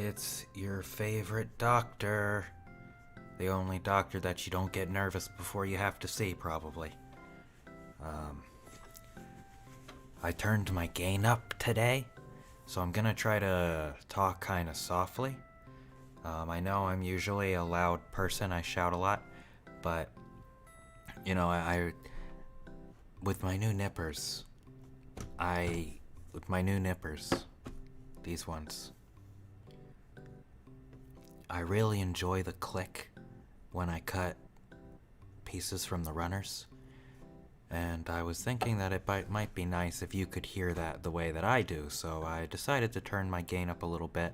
It's your favorite doctor. The only doctor that you don't get nervous before you have to see, probably. I turned my gain up today, so I'm gonna try to talk kinda softly. I know I'm usually a loud person, I shout a lot, but, you know, with my new nippers, these ones, I really enjoy the click when I cut pieces from the runners. And I was thinking that it might be nice if you could hear that the way that I do, so I decided to turn my gain up a little bit.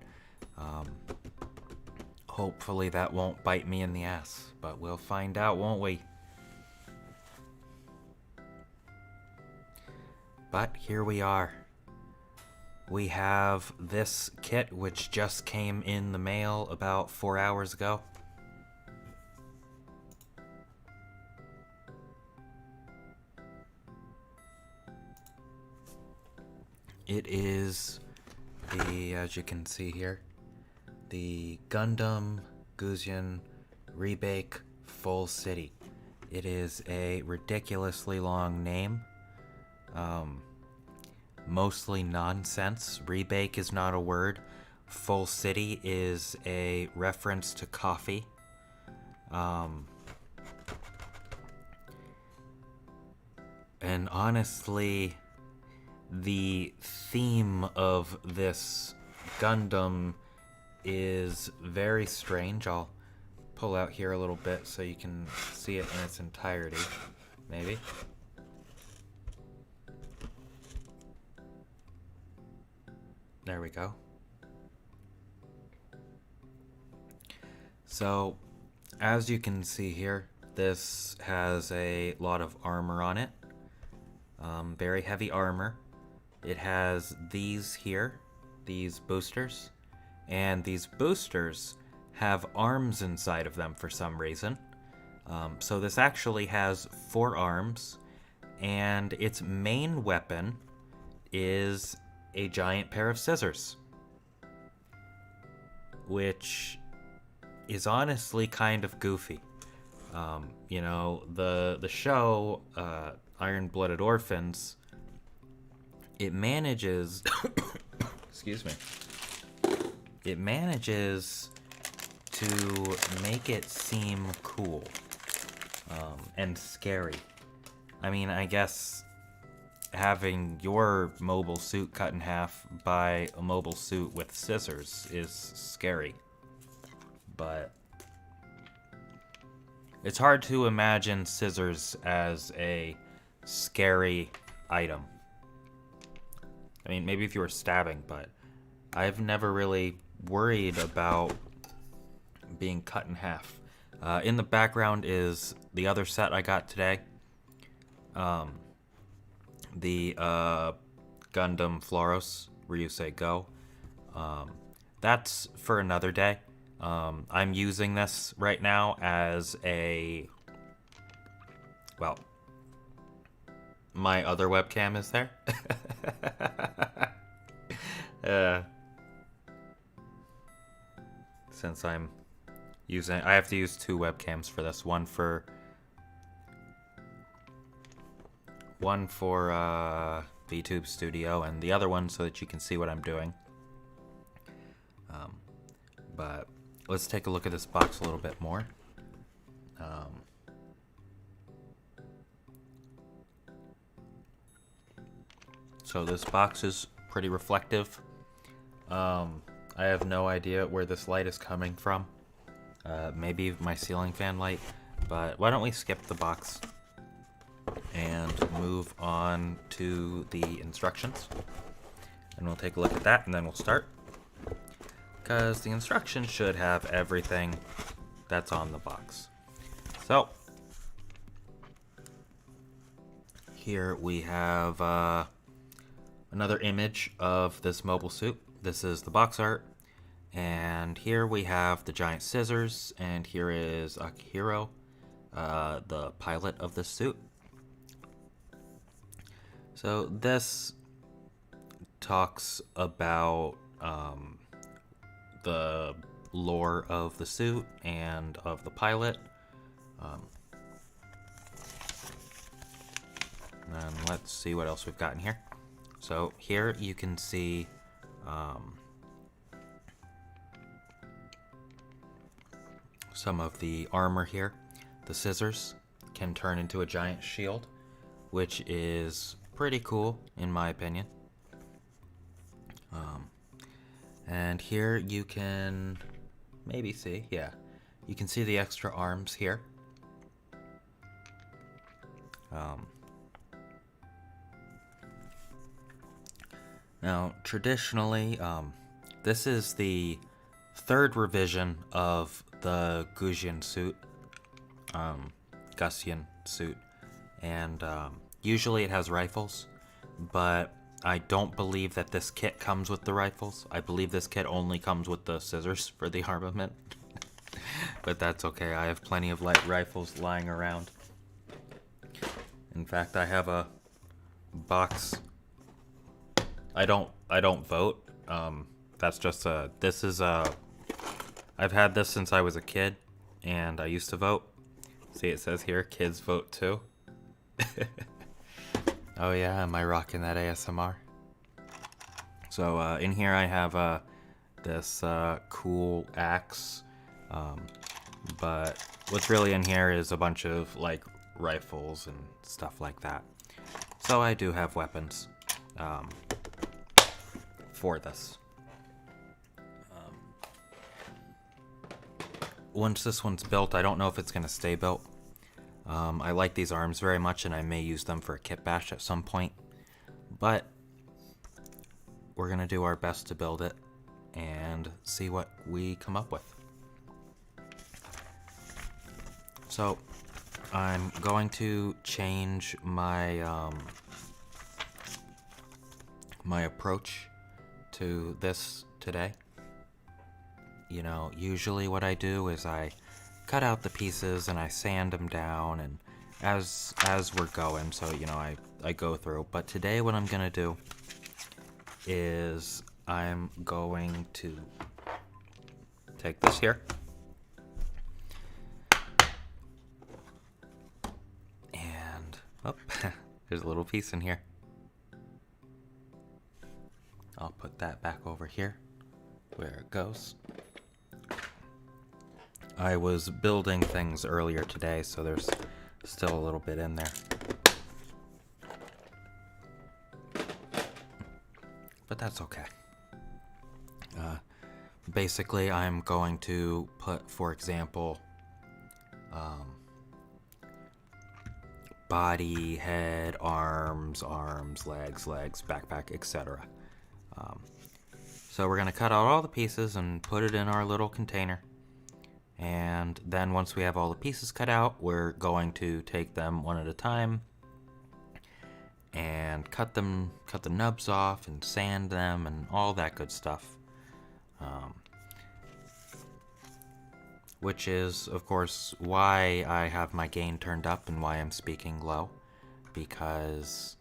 Hopefully that won't bite me in the ass, but we'll find out, won't we? But here we are. We have this kit, which just came in the mail about 4 hours ago. It is as you can see here, the Gundam Gusion Rebake Full City. It is a ridiculously long name. Mostly nonsense. Rebake is not a word. Full City is a reference to coffee. And honestly, the theme of this Gundam is very strange. I'll pull out here a little bit so you can see it in its entirety, maybe. There we go. So, as you can see here, this has a lot of armor on it. Very heavy armor. It has these here, these boosters, and these boosters have arms inside of them for some reason. So this actually has 4 arms, and its main weapon is a giant pair of scissors, which is honestly kind of goofy. You know, the show Iron-Blooded Orphans, it manages excuse me, it manages to make it seem cool and scary. I mean, I guess having your mobile suit cut in half by a mobile suit with scissors is scary, but it's hard to imagine scissors as a scary item. I mean, maybe if you were stabbing, but I've never really worried about being cut in half. In the background is the other set I got today. The Gundam Floros, Ryusei Go. That's for another day. I'm using this right now as a... well, my other webcam is there. Since I have to use 2 webcams for this. One for VTube Studio, and the other one so that you can see what I'm doing. But let's take a look at this box a little bit more. So this box is pretty reflective. I have no idea where this light is coming from. Maybe my ceiling fan light, but why don't we skip the box and move on to the instructions, and we'll take a look at that, and then we'll start, because the instructions should have everything that's on the box. So here we have another image of this mobile suit. This is the box art, and here we have the giant scissors, and here is Akihiro, the pilot of this suit. So this talks about the lore of the suit and of the pilot. And let's see what else we've got in here. So here you can see some of the armor here. The scissors can turn into a giant shield, which is pretty cool in my opinion. And here you can maybe see, yeah, you can see the extra arms here. Now, traditionally, this is the third revision of the Gusian suit, and usually it has rifles, but I don't believe that this kit comes with the rifles. I believe this kit only comes with the scissors for the armament. But that's okay, I have plenty of light rifles lying around. In fact, I have a box. I don't vote. That's just I've had this since I was a kid, and I used to vote. See, it says here, kids vote too. Oh yeah, am I rocking that ASMR? So in here I have this cool axe, but what's really in here is a bunch of like rifles and stuff like that. So I do have weapons for this. Once this one's built, I don't know if it's going to stay built. I like these arms very much, and I may use them for a kit bash at some point. But we're going to do our best to build it and see what we come up with. So I'm going to change my my approach to this today. You know, usually what I do is I cut out the pieces and I sand them down, and as we're going, so you know, I go through. But today what I'm gonna do is I'm going to take this here and there's a little piece in here. I'll put that back over here where it goes. I was building things earlier today, so there's still a little bit in there. But that's okay. Basically, I'm going to put, for example, body, head, arms, legs, backpack, etc. So we're going to cut out all the pieces and put it in our little container. And then once we have all the pieces cut out, we're going to take them one at a time and cut the nubs off and sand them and all that good stuff. Which is, of course, why I have my gain turned up and why I'm speaking low, because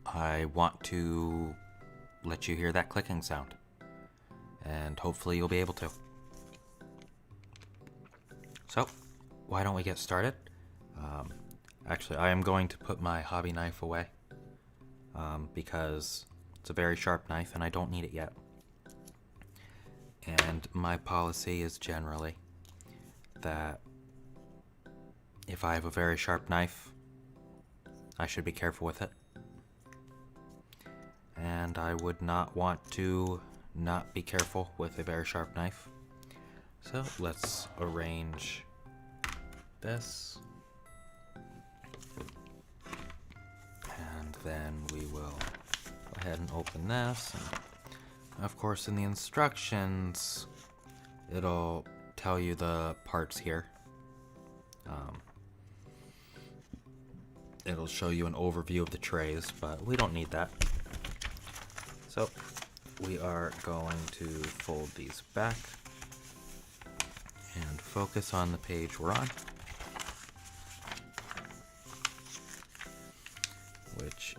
I want to let you hear that clicking sound, and hopefully you'll be able to. So, why don't we get started? Actually, I am going to put my hobby knife away because it's a very sharp knife and I don't need it yet. And my policy is generally that if I have a very sharp knife, I should be careful with it. And I would not want to not be careful with a very sharp knife. So let's arrange this. And then we will go ahead and open this. And of course, in the instructions, it'll tell you the parts here. It'll show you an overview of the trays, but we don't need that. So we are going to fold these back and focus on the page we're on, which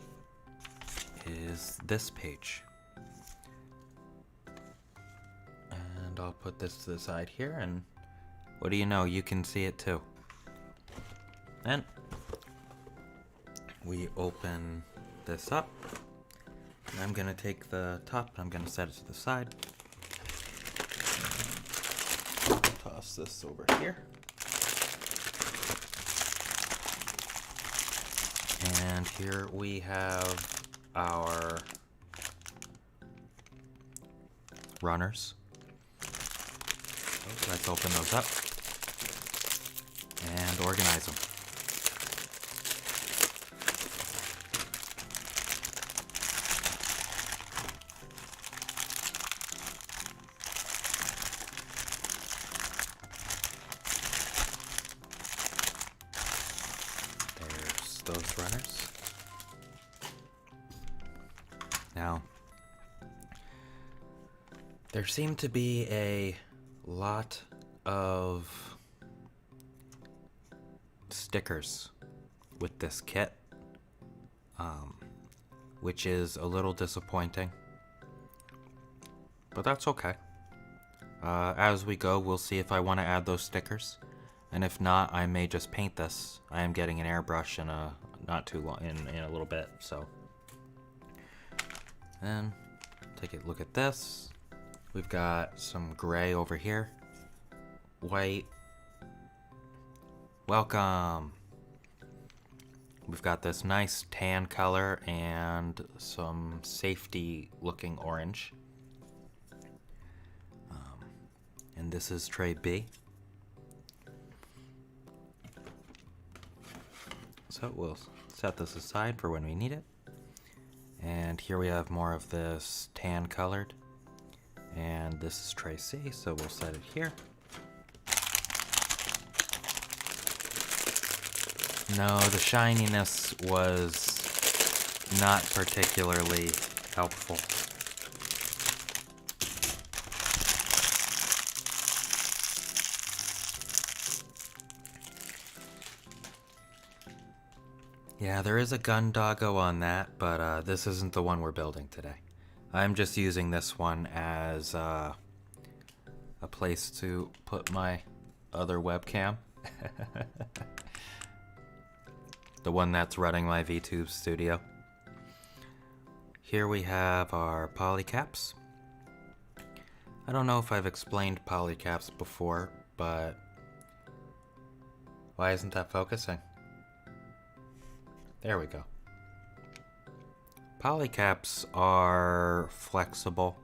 is this page. And I'll put this to the side here, and what do you know, you can see it too. And we open this up. And I'm gonna take the top, I'm gonna set it to the side. Toss this over here. And here we have our runners. So let's open those up and organize them. There's those runners. Now, there seem to be a lot of stickers with this kit, which is a little disappointing, but that's okay. As we go, we'll see if I want to add those stickers, and if not, I may just paint this. I am getting an airbrush in not too long, in a little bit, so. And take a look at this. We've got some gray over here, white. Welcome. We've got this nice tan color and some safety looking orange. And this is tray B. So we'll set this aside for when we need it. And here we have more of this tan colored. And this is tray C, so we'll set it here. No, the shininess was not particularly helpful. Yeah, there is a gun doggo on that, but this isn't the one we're building today. I'm just using this one as a place to put my other webcam. The one that's running my VTube studio. Here we have our polycaps. I don't know if I've explained polycaps before, but why isn't that focusing? There we go. Polycaps are flexible.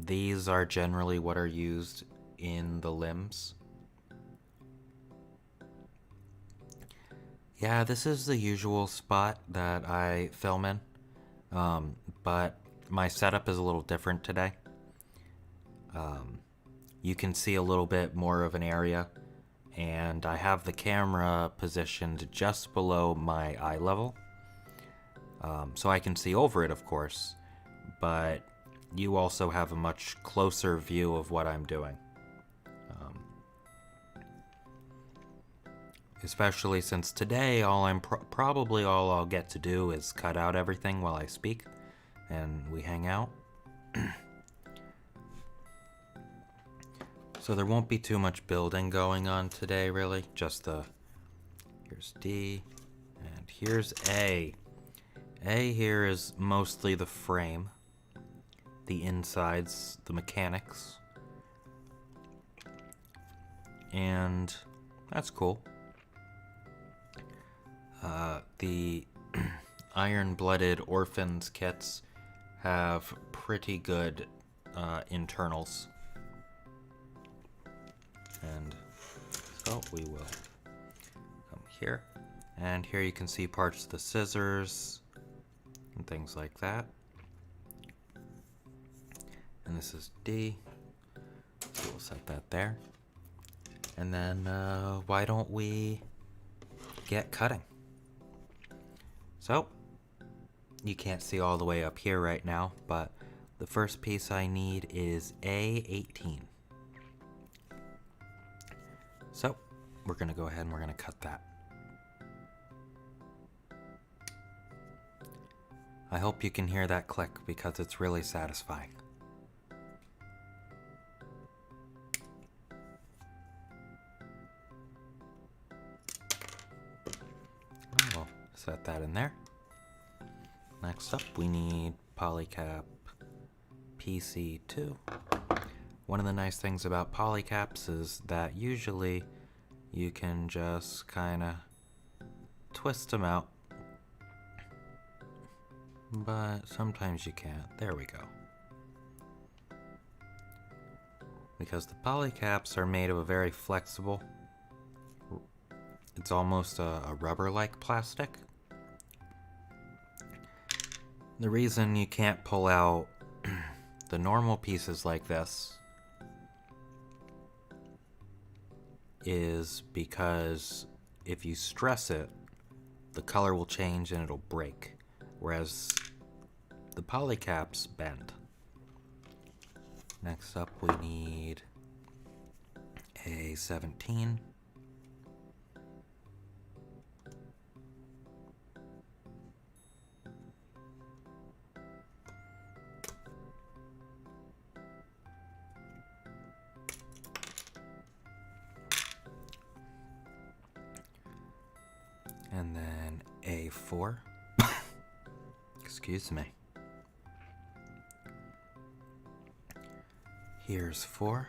These are generally what are used in the limbs. Yeah, this is the usual spot that I film in, but my setup is a little different today. You can see a little bit more of an area, and I have the camera positioned just below my eye level. So I can see over it, of course, but you also have a much closer view of what I'm doing. Especially since today, probably all I'll get to do is cut out everything while I speak, and we hang out. So there won't be too much building going on today, really. Just here's D, and here's A. A here is mostly the frame, the insides, the mechanics, and that's cool. The Iron-Blooded Orphans kits have pretty good internals. And so we will come here. And here you can see parts of the scissors and things like that. And this is D. So we'll set that there. And then why don't we get cutting? So, you can't see all the way up here right now, but the first piece I need is A18. So, we're going to go ahead and we're going to cut that. I hope you can hear that click because it's really satisfying. Set that in there. Next up, we need polycap PC2. One of the nice things about polycaps is that usually you can just kind of twist them out, but sometimes you can't. There we go. Because the polycaps are made of a very flexible, it's almost a rubber-like plastic. The reason you can't pull out the normal pieces like this is because if you stress it, the color will change and it'll break, whereas the polycaps bend. Next up, we need a 17. And then A4. Excuse me. Here's 4.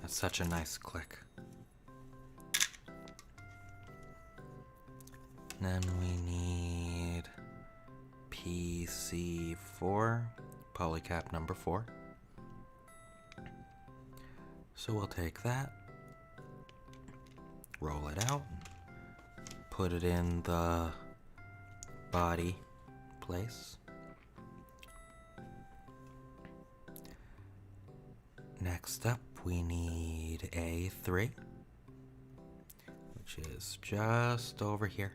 That's such a nice click. Then we need PC4, polycap number 4. So we'll take that, roll it out, put it in the body place. Next up, we need A3, which is just over here.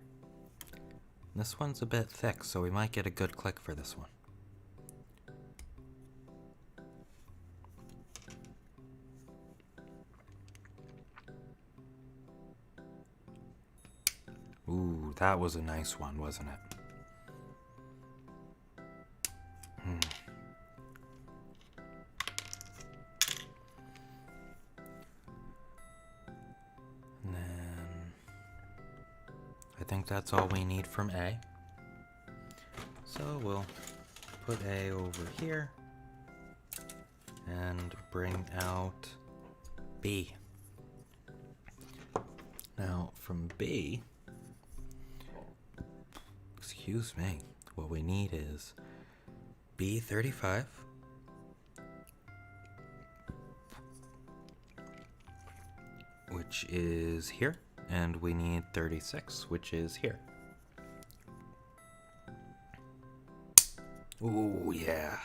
This one's a bit thick, so we might get a good click for this one. Ooh, that was a nice one, wasn't it? And then I think that's all we need from A. So we'll put A over here and bring out B. Now from B, excuse me, what we need is B35, which is here, and we need 36, which is here. Ooh, yeah.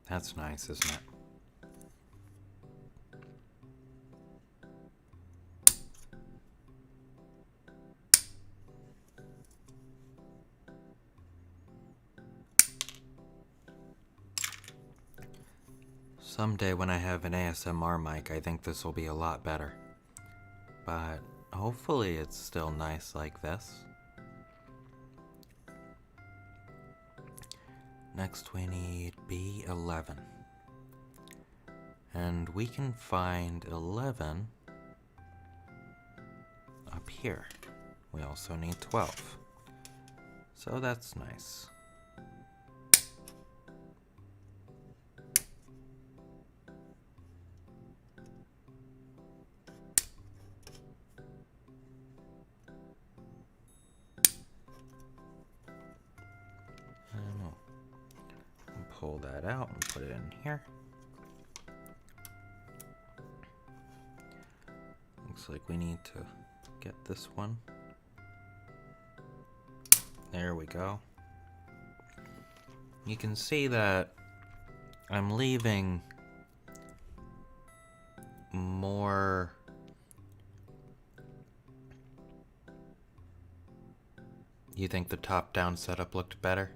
That's nice, isn't it? Someday when I have an ASMR mic, I think this will be a lot better. But hopefully it's still nice like this. Next we need B11. And we can find 11 up here. We also need 12. So that's nice. Pull that out and put it in here. Looks like we need to get this one. There we go. You can see that I'm leaving more You think the top-down setup looked better?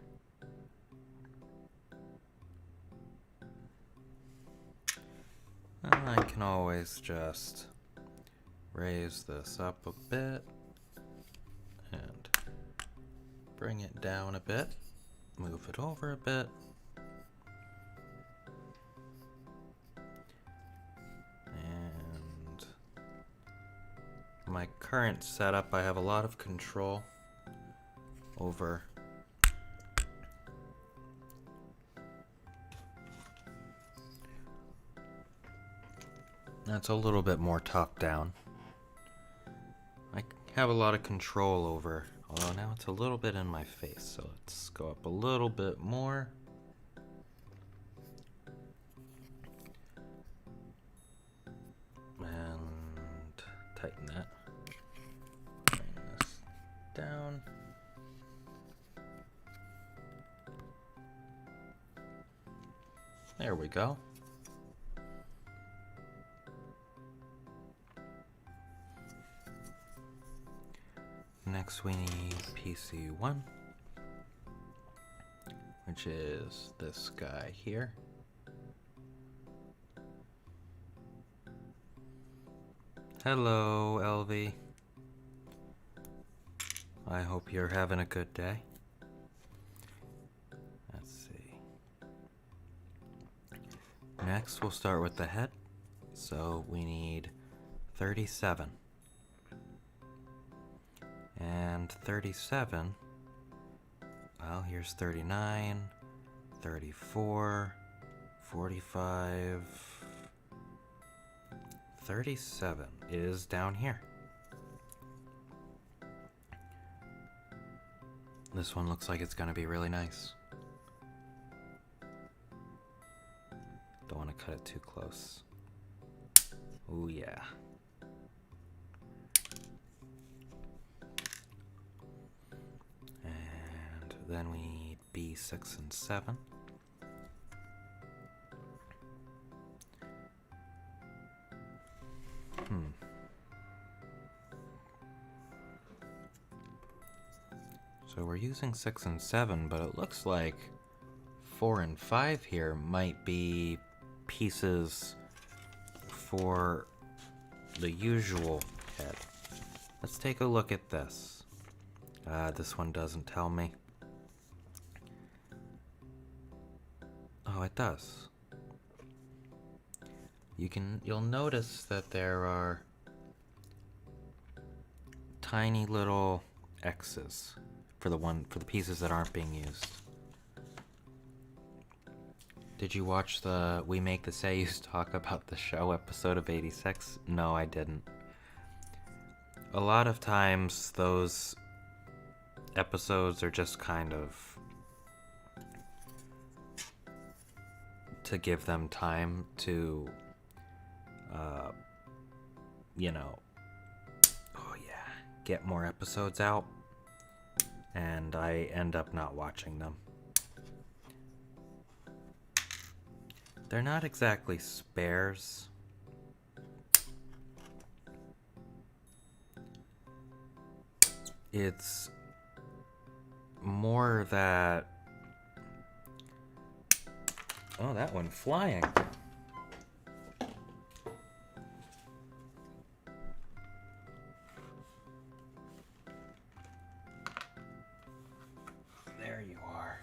I can always just raise this up a bit and bring it down a bit, move it over a bit. And my current setup, I have a lot of control over that's a little bit more top down. I have a lot of control over, although now it's a little bit in my face, so let's go up a little bit more. And tighten that. Bring this down. There we go. Next we need PC1, which is this guy here. Hello, LV. I hope you're having a good day. Let's see. Next we'll start with the head. So we need 37. And 37, well, here's 39, 34, 45, 37 is down here. This one looks like it's gonna be really nice. Don't want to cut it too close. Ooh, yeah. Then we need B6 and 7. So we're using 6 and 7, but it looks like 4 and 5 here might be pieces for the usual head. Let's take a look at this. This one doesn't tell me. Oh, it does. You'll notice that there are tiny little X's for the pieces that aren't being used. Did you watch the We Make the Seiyus Talk About the Show episode of 86? No, I didn't. A lot of times those episodes are just kind of to give them time to, get more episodes out, and I end up not watching them. They're not exactly spares. It's more that... Oh, that one flying. There you are.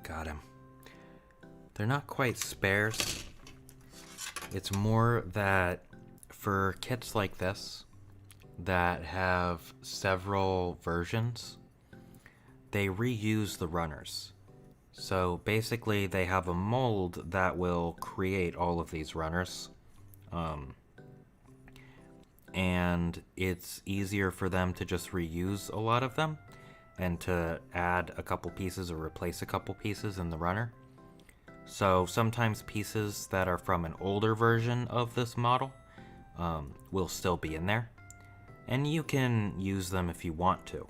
Got him. They're not quite spares. It's more that for kits like this that have several versions, they reuse the runners. So basically they have a mold that will create all of these runners. And it's easier for them to just reuse a lot of them and to add a couple pieces or replace a couple pieces in the runner. So sometimes pieces that are from an older version of this model will still be in there. And you can use them if you want to.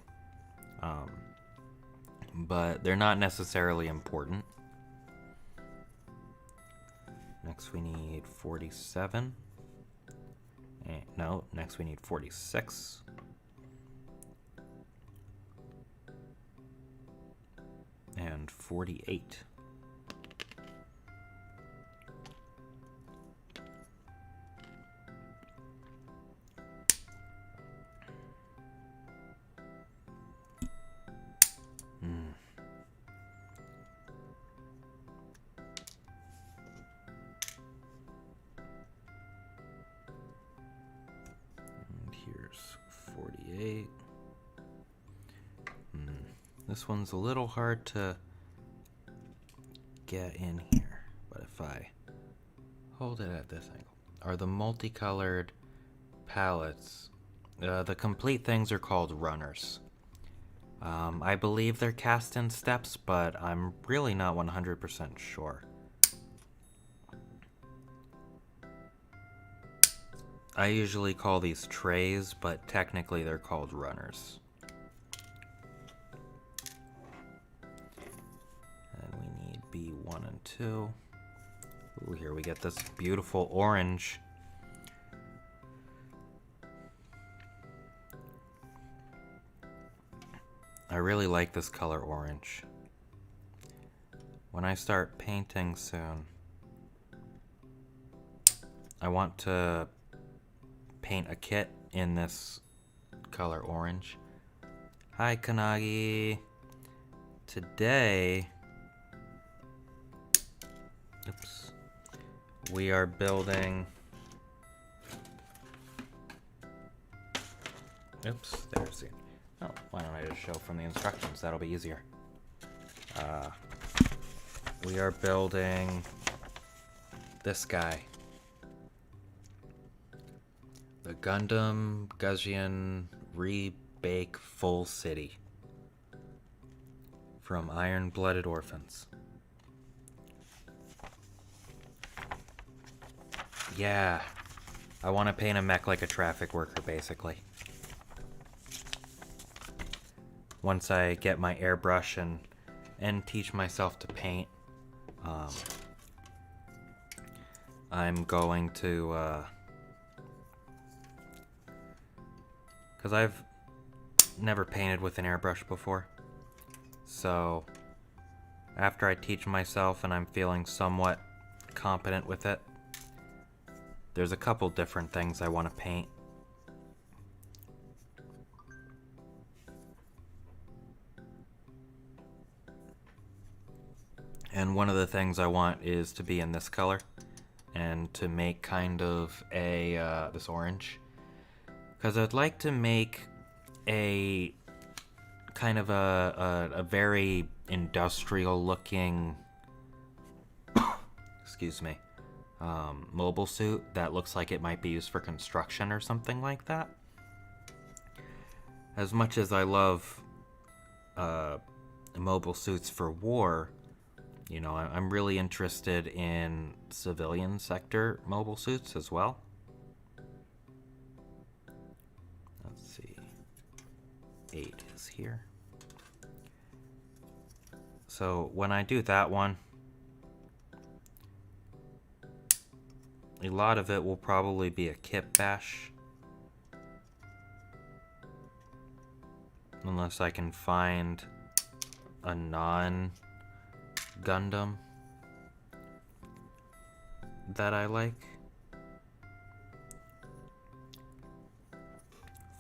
But they're not necessarily important. Next we need 47. No, next we need 46. And 48. 8. This one's a little hard to get in here, but if I hold it at this angle, are the multicolored palettes, the complete things are called runners. I believe they're cast in steps, but I'm really not 100% sure. I usually call these trays, but technically they're called runners. And we need B1 and 2. Ooh, here we get this beautiful orange. I really like this color orange. When I start painting soon, I want to paint a kit in this color orange. Hi Kanagi. Today, we are building, there's the, oh, why don't I just show from the instructions, that'll be easier. We are building this guy. The Gundam Gusion Rebake Full City from Iron-Blooded Orphans. Yeah, I want to paint a mech like a traffic worker, basically. Once I get my airbrush and teach myself to paint, I'm going to, because I've never painted with an airbrush before. So, after I teach myself and I'm feeling somewhat competent with it, there's a couple different things I want to paint. And one of the things I want is to be in this color and to make kind of a, this orange. Because I'd like to make a kind of a very industrial looking, excuse me, mobile suit that looks like it might be used for construction or something like that. As much as I love mobile suits for war, you know, I'm really interested in civilian sector mobile suits as well. Let's see. 8 is here. So when I do that one, a lot of it will probably be a kit bash. Unless I can find a non-Gundam that I like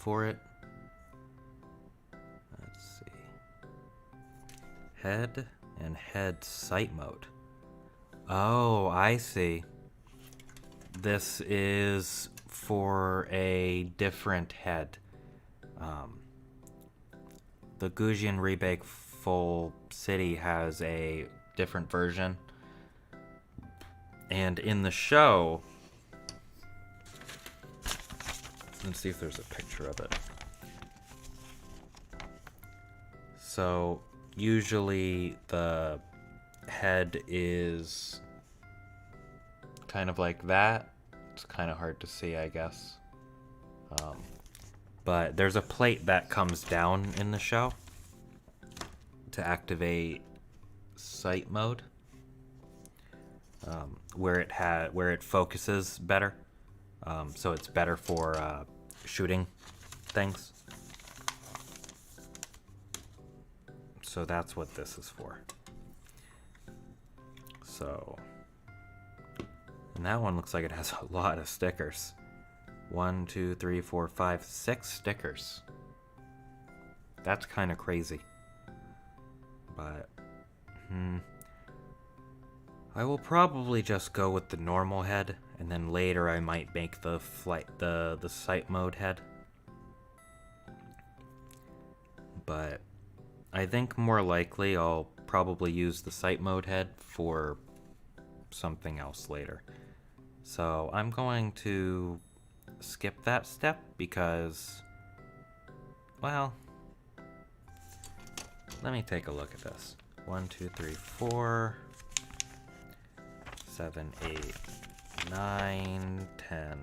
for it. Let's see. Head and head sight mode. Oh, I see. This is for a different head. The Gusion Rebake Full City has a different version. And in the show, let's see if there's a picture of it. So, usually the head is kind of like that. It's kind of hard to see, I guess. But there's a plate that comes down in the show to activate sight mode, where it focuses better, so it's better for shooting things. So that's what this is for. So, and that one looks like it has a lot of stickers. 1, 2, 3, 4, 5, 6 stickers. That's kind of crazy. But, I will probably just go with the normal head, and then later I might make the sight mode head. but I think more likely I'll probably use the sight mode head for something else later. So I'm going to skip that step because, well, let me take a look at this. 1, 2, 3, 4, 7, 8, 9, 10,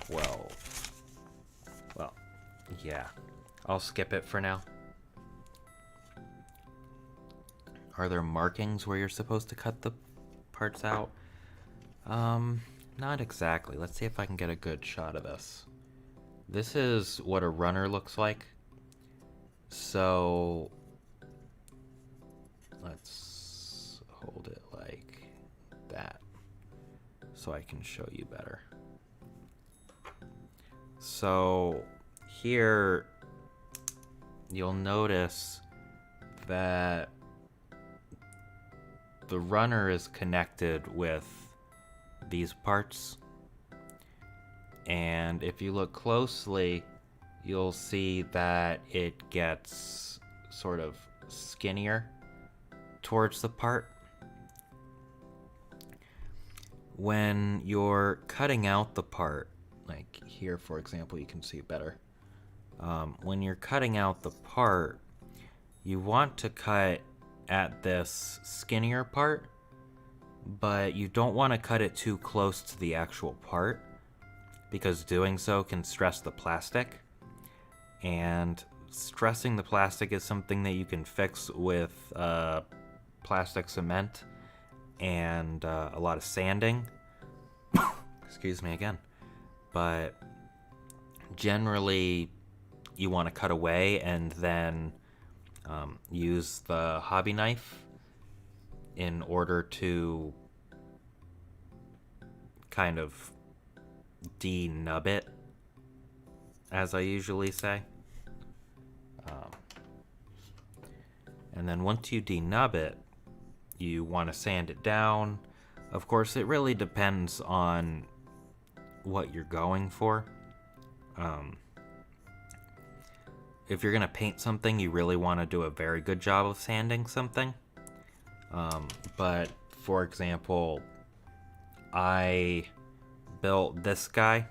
12. Well, yeah, I'll skip it for now. Are there markings where you're supposed to cut the parts out? Not exactly. Let's see if I can get a good shot of this. This is what a runner looks like. So let's hold it like that so I can show you better. So here you'll notice that the runner is connected with these parts, and if you look closely you'll see that it gets sort of skinnier towards the part. When you're cutting out the part, like here for example, you can see it better. When you're cutting out the part, you want to cut at this skinnier part, but you don't want to cut it too close to the actual part because doing so can stress the plastic, and stressing the plastic is something that you can fix with plastic cement and a lot of sanding. Excuse me again. But generally you want to cut away and then use the hobby knife in order to kind of denub it, as I usually say. And then once you denub it, you want to sand it down. Of course, it really depends on what you're going for. If you're going to paint something, you really want to do a very good job of sanding something. But for example, I built this guy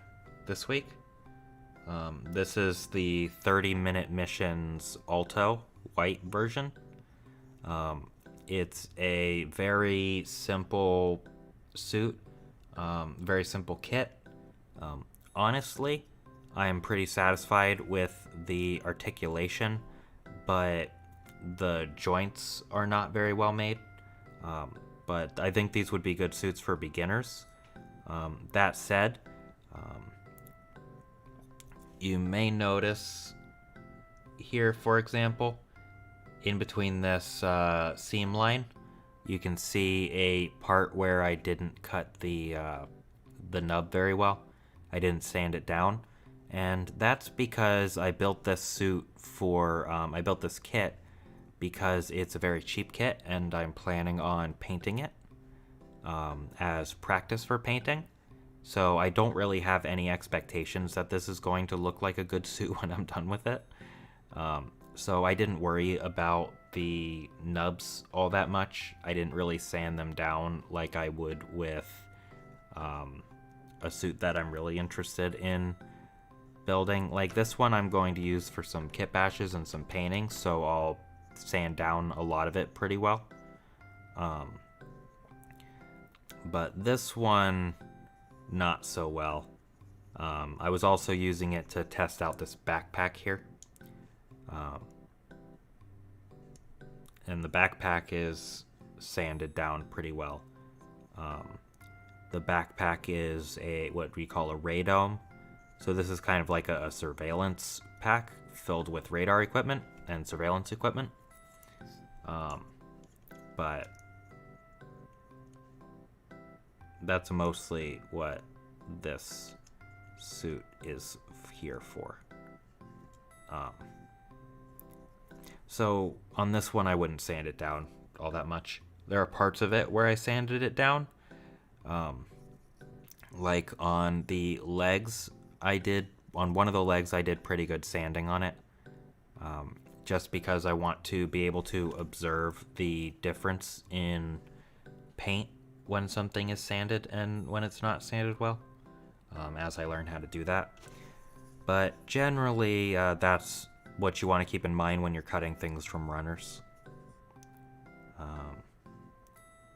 this week. This is the 30-minute missions Alto white version. It's a very simple suit, very simple kit. Honestly, I am pretty satisfied with the articulation, but the joints are not very well made. But I think these would be good suits for beginners. That said, you may notice here, for example, in between this seam line, you can see a part where I didn't cut the nub very well. I didn't sand it down, and that's because I built this suit for, I built this kit because it's a very cheap kit, and I'm planning on painting it as practice for painting. So I don't really have any expectations that this is going to look like a good suit when I'm done with it. So I didn't worry about the nubs all that much. I didn't really sand them down like I would with a suit that I'm really interested in building. Like this one I'm going to use for some kit bashes and some painting, so I'll sand down a lot of it pretty well. But this one, not so well. I was also using it to test out this backpack here. And the backpack is sanded down pretty well. The backpack is what we call a radome. So this is kind of like a surveillance pack filled with radar equipment and surveillance equipment. But that's mostly what this suit is here for. So on this one I wouldn't sand it down all that much. There are parts of it where I sanded it down. Like on the legs, I did on one of the legs I did pretty good sanding on it. Just because I want to be able to observe the difference in paint when something is sanded and when it's not sanded well, as I learn how to do that. But generally, that's what you want to keep in mind when you're cutting things from runners.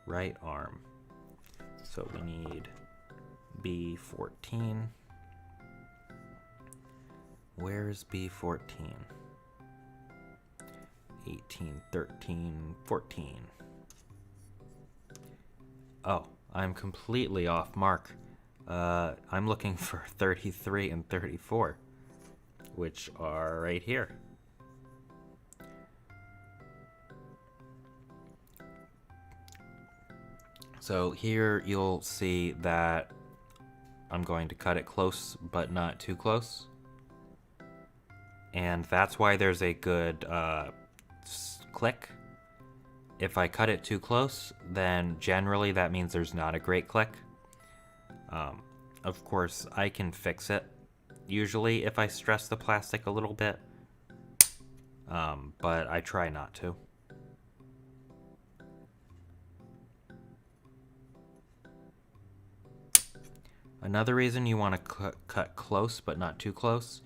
Right arm. So we need B14. Where's B14? 18, 13, 14. Oh, I'm completely off mark. I'm looking for 33 and 34, which are right here. So here you'll see that I'm going to cut it close, but not too close. And that's why there's a good click. If I cut it too close, then generally that means there's not a great click. Of course, I can fix it, usually if I stress the plastic a little bit, but I try not to. Another reason you want to cut close but not too close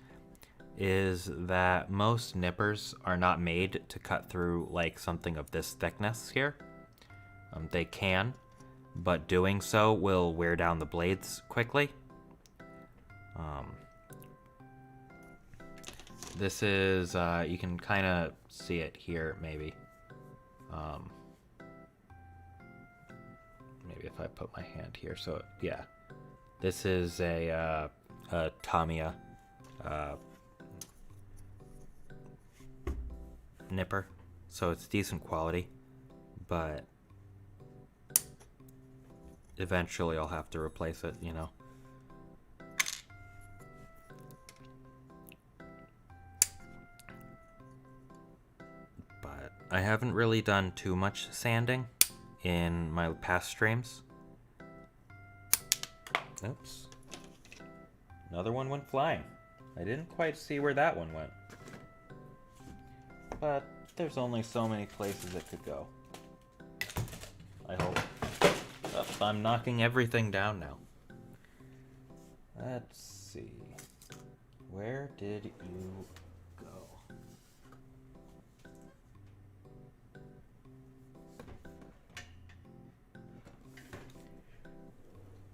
is that most nippers are not made to cut through like something of this thickness here. They can, but doing so will wear down the blades quickly. This is, you can kind of see it here maybe. Maybe if I put my hand here, so yeah. This is a Tamiya nipper, so it's decent quality, but eventually I'll have to replace it, you know. But I haven't really done too much sanding in my past streams. Oops. Another one went flying. I didn't quite see where that one went. But there's only so many places it could go. I hope. Oh, I'm knocking everything down now. Let's see. Where did you go?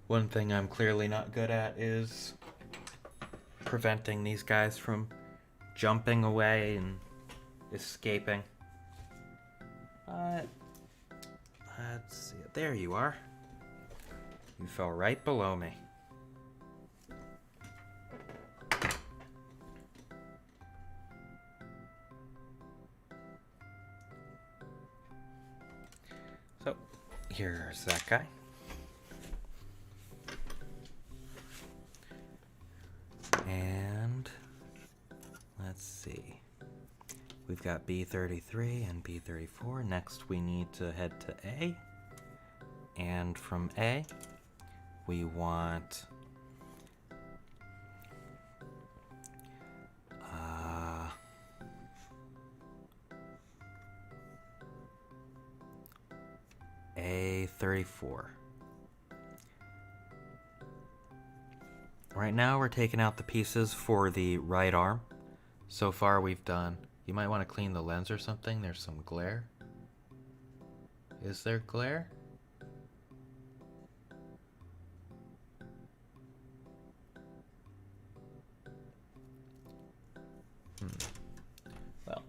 One thing I'm clearly not good at is preventing these guys from jumping away and escaping. Let's see. There you are. You fell right below me. So, here's that guy. And let's see. We've got B33 and B34. Next we need to head to A. And from A, we want A34. Right now we're taking out the pieces for the right arm. So far we've done, you might want to clean the lens or something. There's some glare. Is there glare? Well,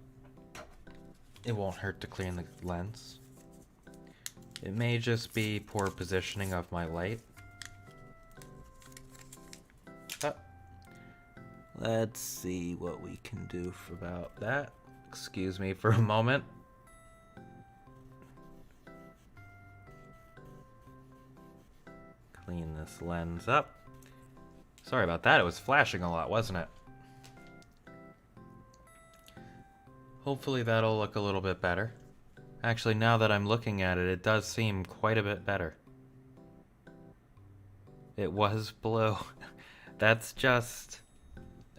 it won't hurt to clean the lens. It may just be poor positioning of my light. Let's see what we can do about that. Excuse me for a moment. Clean this lens up. Sorry about that, it was flashing a lot, wasn't it? Hopefully that'll look a little bit better. Actually, now that I'm looking at it, it does seem quite a bit better. It was blue. That's just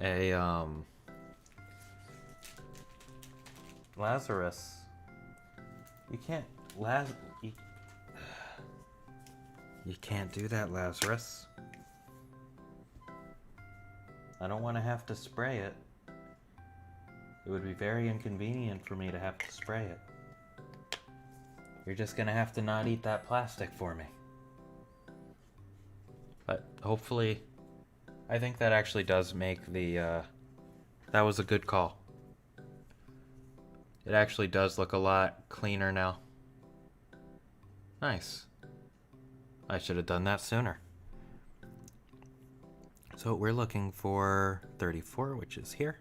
a Lazarus. You can't you can't do that, Lazarus. I don't want to have to spray it. It would be very inconvenient for me to have to spray it. You're just gonna have to not eat that plastic for me. But hopefully, I think that actually does make the, that was a good call. It actually does look a lot cleaner now. Nice. I should have done that sooner. So we're looking for 34, which is here.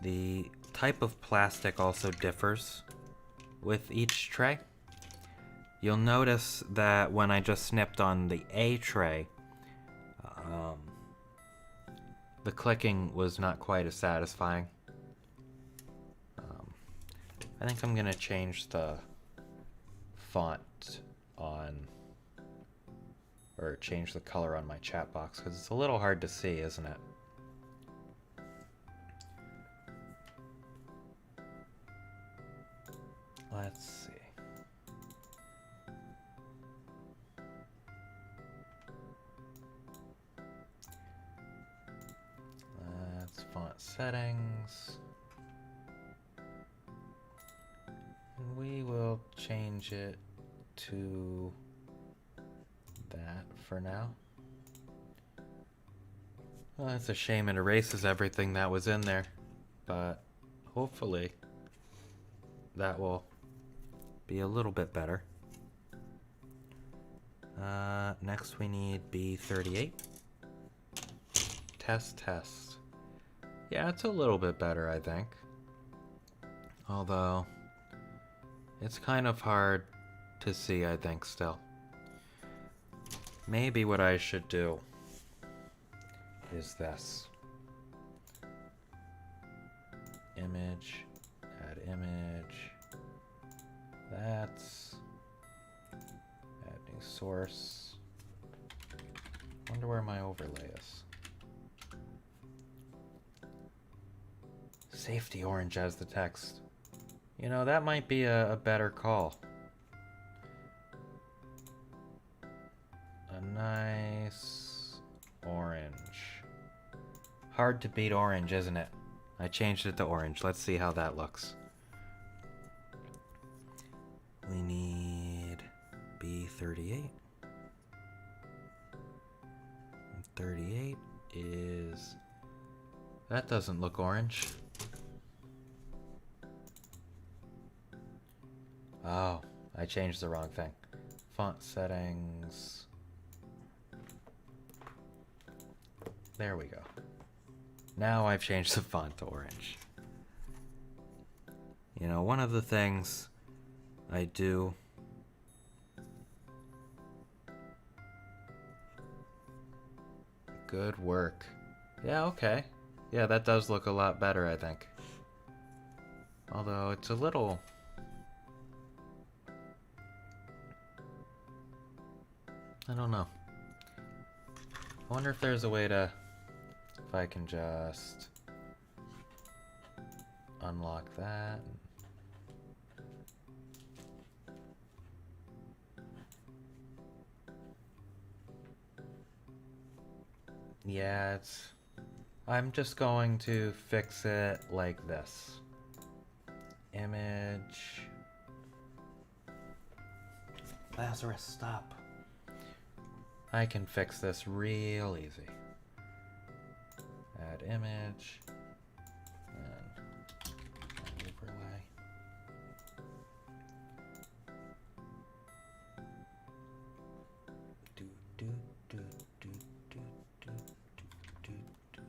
The type of plastic also differs with each tray. You'll notice that when I just snipped on the A tray, the clicking was not quite as satisfying. I think I'm gonna change the font on, or change the color on my chat box, because it's a little hard to see, isn't it? Let's see. That's font settings. And we will change it to that for now. Well, that's a shame it erases everything that was in there, but hopefully that will be a little bit better. Next we need B38. Test. Yeah, it's a little bit better, I think. Although, it's kind of hard to see, I think, still. Maybe what I should do is this. Image, add image. That's add new source. Wonder where my overlay is. Safety orange as the text. You know, that might be a better call. A nice orange. Hard to beat orange, isn't it? I changed it to orange. Let's see how that looks. We need B38. 38 is... That doesn't look orange. Oh, I changed the wrong thing. Font settings. There we go. Now I've changed the font to orange. You know, one of the things I do... Good work. Yeah, okay. Yeah, that does look a lot better, I think. Although it's a little... I don't know. I wonder if there's a way to... If I can just... unlock that. Yeah, it's... I'm just going to fix it like this. Image... Lazarus, stop. I can fix this real easy. Add image. And overlay. Do, do, do, do, do, do, do, do, do.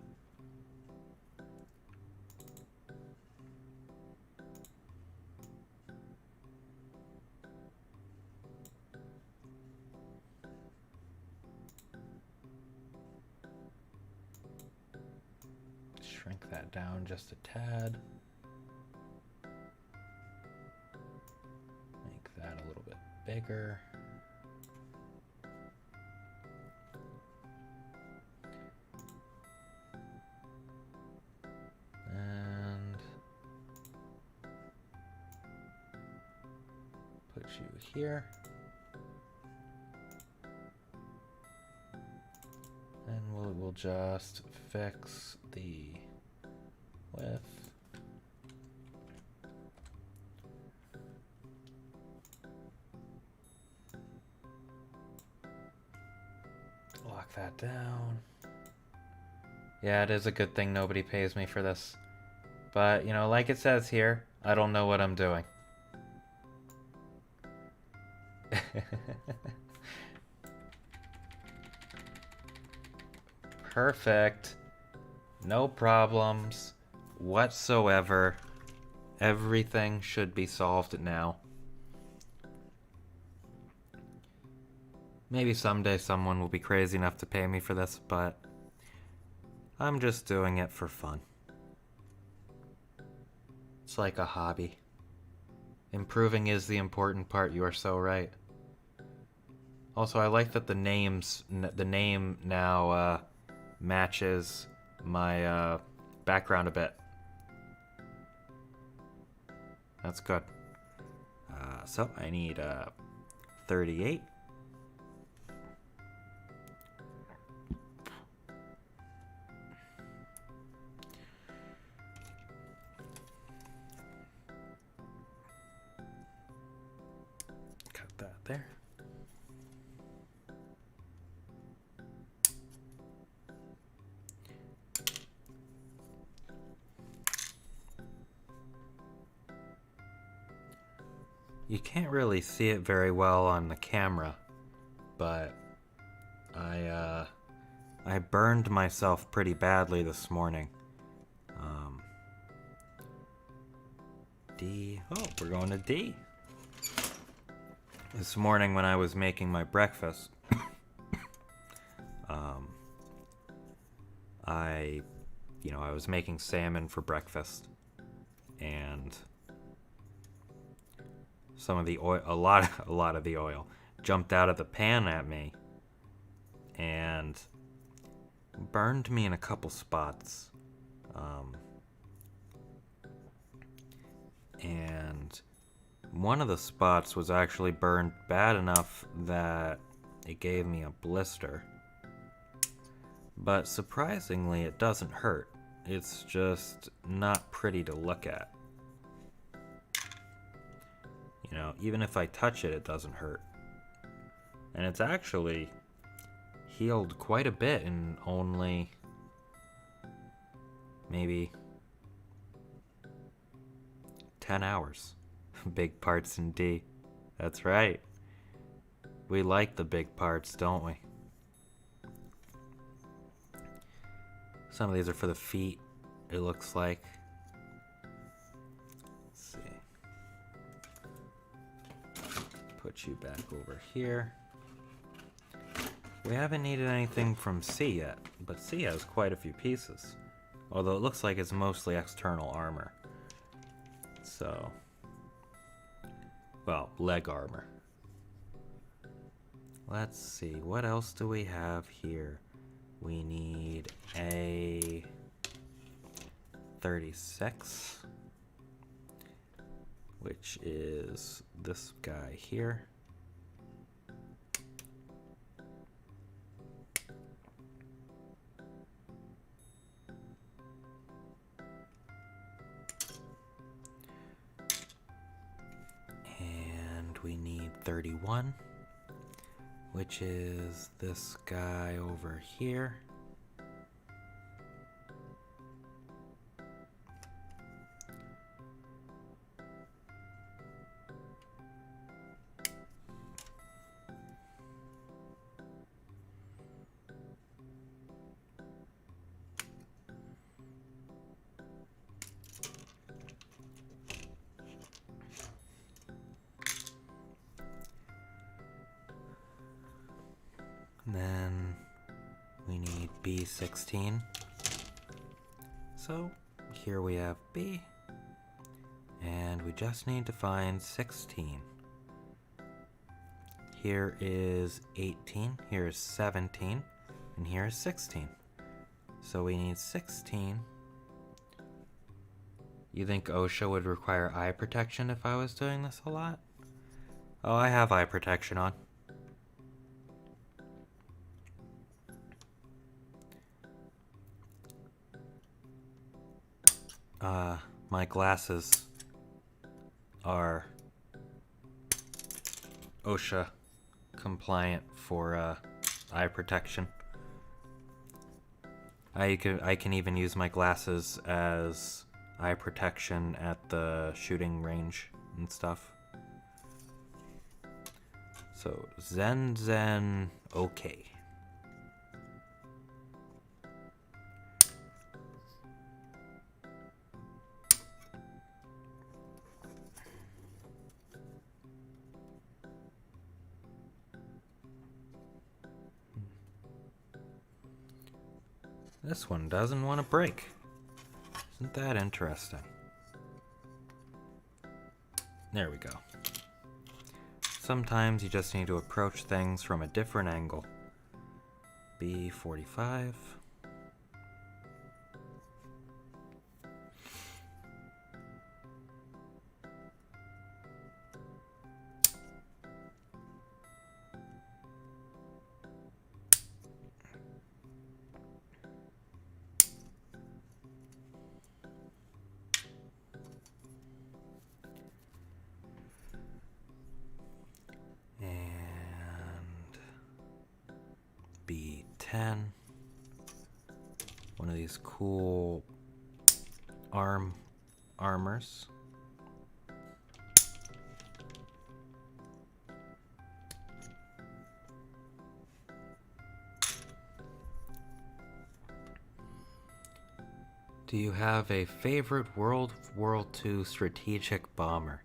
shrink that down just a tad. Make that a little bit bigger. And put you here. And we'll just fix the width. Lock that down. Yeah, it is a good thing nobody pays me for this. But, you know, like it says here, I don't know what I'm doing. Perfect. No problems whatsoever. Everything should be solved now. Maybe someday someone will be crazy enough to pay me for this, but I'm just doing it for fun. It's like a hobby. Improving is the important part, you are so right. Also, I like that the name now matches my background a bit. That's good. So I need 38. Cut that there. You can't really see it very well on the camera, but I burned myself pretty badly this morning. D. Oh, we're going to D. This morning when I was making my breakfast, I was making salmon for breakfast, and some of the oil, a lot of the oil jumped out of the pan at me and burned me in a couple spots. And one of the spots was actually burned bad enough that it gave me a blister. But surprisingly, it doesn't hurt. It's just not pretty to look at. You know, even if I touch it, it doesn't hurt. And it's actually healed quite a bit in only maybe 10 hours. Big parts in D. That's right. We like the big parts, don't we? Some of these are for the feet, it looks like. Let's see. Put you back over here. We haven't needed anything from C yet, but C has quite a few pieces. Although it looks like it's mostly external armor. So, well, leg armor. Let's see, what else do we have here? We need a 36, which is this guy here. And we need 31. Which is this guy over here. And then we need B16. So here we have B, and we just need to find 16. Here is 18, here is 17, and here is 16. So we need 16. You think OSHA would require eye protection if I was doing this a lot? Oh, I have eye protection on. My glasses are OSHA compliant for eye protection. I can even use my glasses as eye protection at the shooting range and stuff. So Zen, okay. This one doesn't want to break. Isn't that interesting? There we go. Sometimes you just need to approach things from a different angle. B45. B10. One of these cool armors. Do you have a favorite World War II strategic bomber?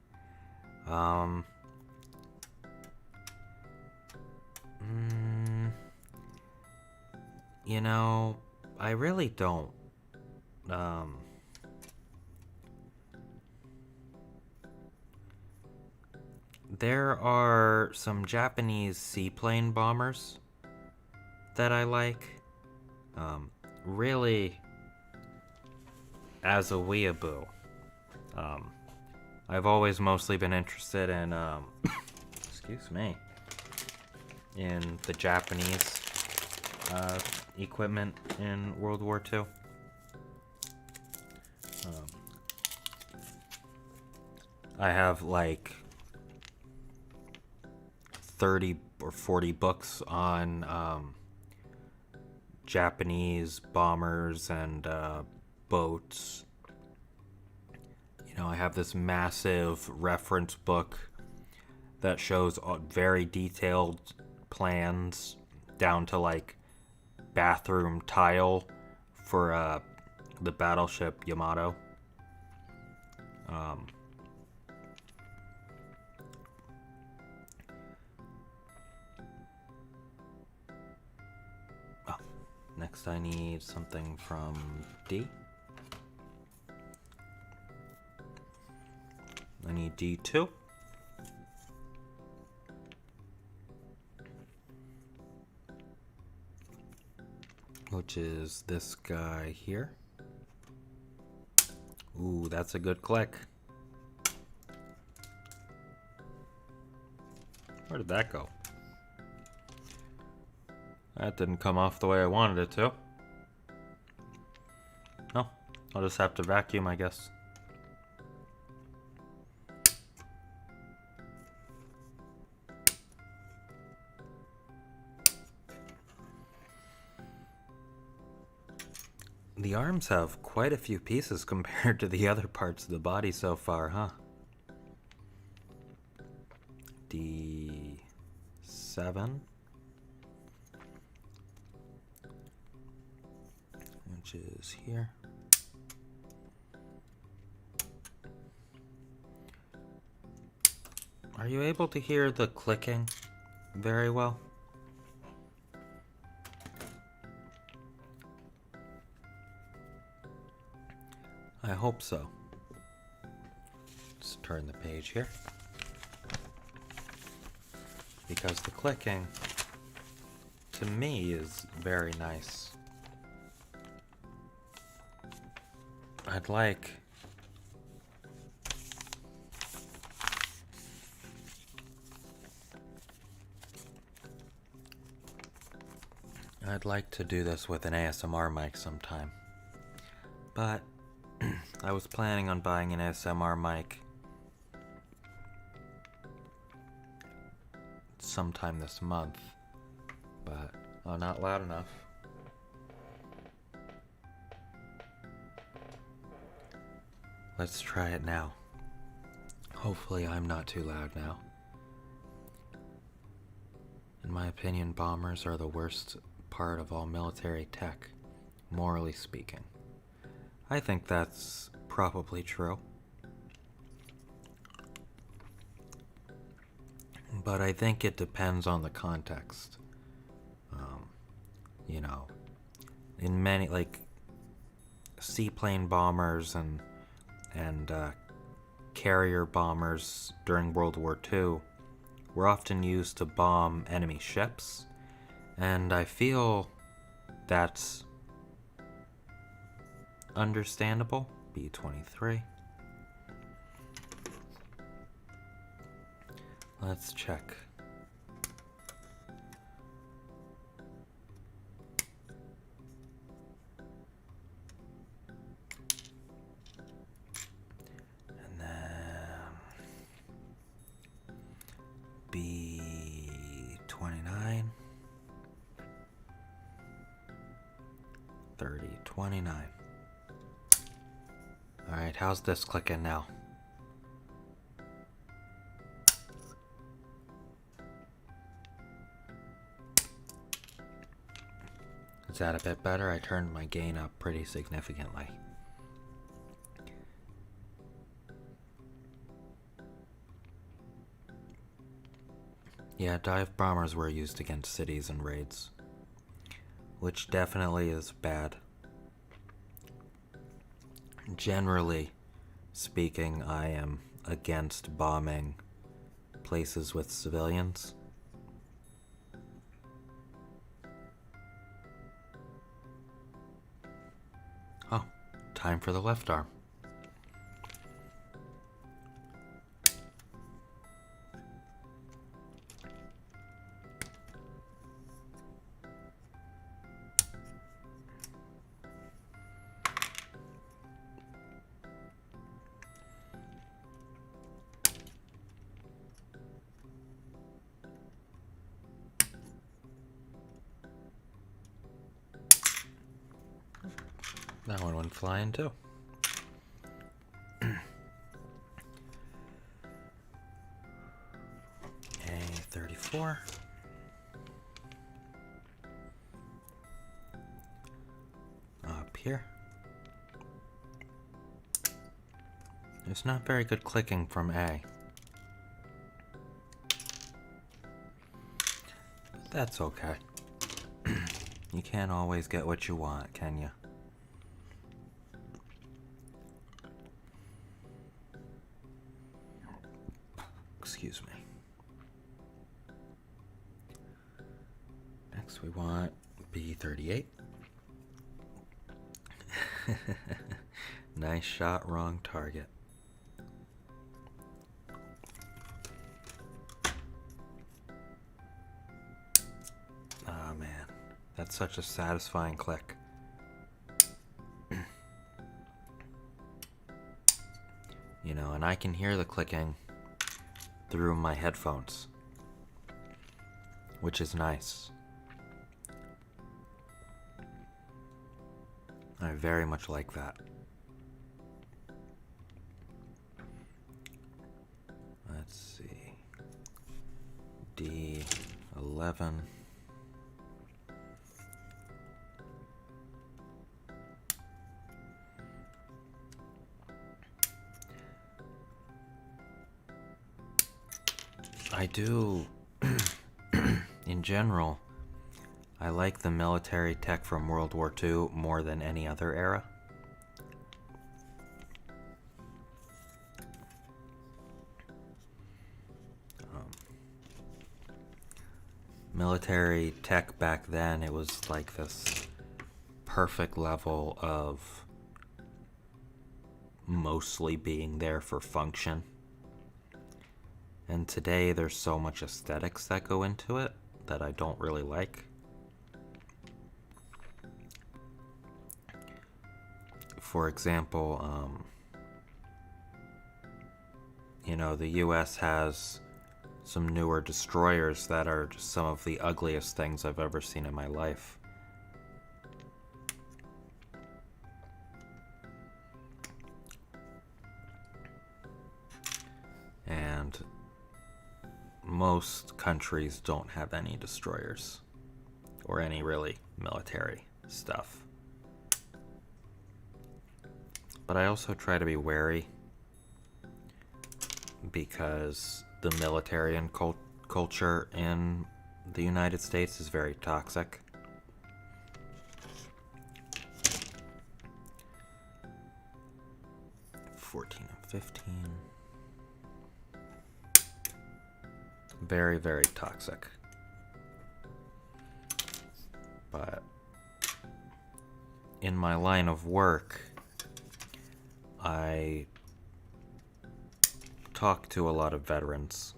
You know, I really don't. There are some Japanese seaplane bombers that I like. Really, as a weeaboo, I've always mostly been interested in, excuse me, in the Japanese equipment in World War II. I have like 30 or 40 books on Japanese bombers and boats. You know, I have this massive reference book that shows very detailed plans down to like bathroom tile for the battleship Yamato. Next I need something from D. I need D2. Which is this guy here. Ooh, that's a good click. Where did that go? That didn't come off the way I wanted it to. Oh, I'll just have to vacuum, I guess. The arms have quite a few pieces compared to the other parts of the body so far, huh? D7. Which is here. Are you able to hear the clicking very well? hope so. Let's turn the page here. Because the clicking, to me, is very nice. I'd like to do this with an ASMR mic sometime, but I was planning on buying an ASMR mic sometime this month, but not loud enough. Let's try it now. Hopefully I'm not too loud now. In my opinion, bombers are the worst part of all military tech, morally speaking. I think that's probably true. But I think it depends on the context. You know, in many, like, seaplane bombers and carrier bombers during World War II were often used to bomb enemy ships, and I feel that's understandable. B-23. Let's check. And then B-29. 30-29. Alright, how's this clicking now? Is that a bit better? I turned my gain up pretty significantly. Yeah, dive bombers were used against cities and raids, which definitely is bad. Generally speaking, I am against bombing places with civilians. Oh, time for the left arm. That one went flying too. A-34. Up here. There's not very good clicking from A. But that's okay. You can't always get what you want, can you? Excuse me. Next we want B-38. Nice shot, wrong target. Oh man, that's such a satisfying click. You know, and I can hear the clicking through my headphones, which is nice. I very much like that. Let's see. D11. I do, in general, I like the military tech from World War II more than any other era. military tech back then, it was like this perfect level of mostly being there for function. And today there's so much aesthetics that go into it that I don't really like. For example, the US has some newer destroyers that are just some of the ugliest things I've ever seen in my life. And most countries don't have any destroyers or any really military stuff. But I also try to be wary because the military and culture in the United States is very toxic. $14 and $15. Very, very toxic. But in my line of work, I talk to a lot of veterans.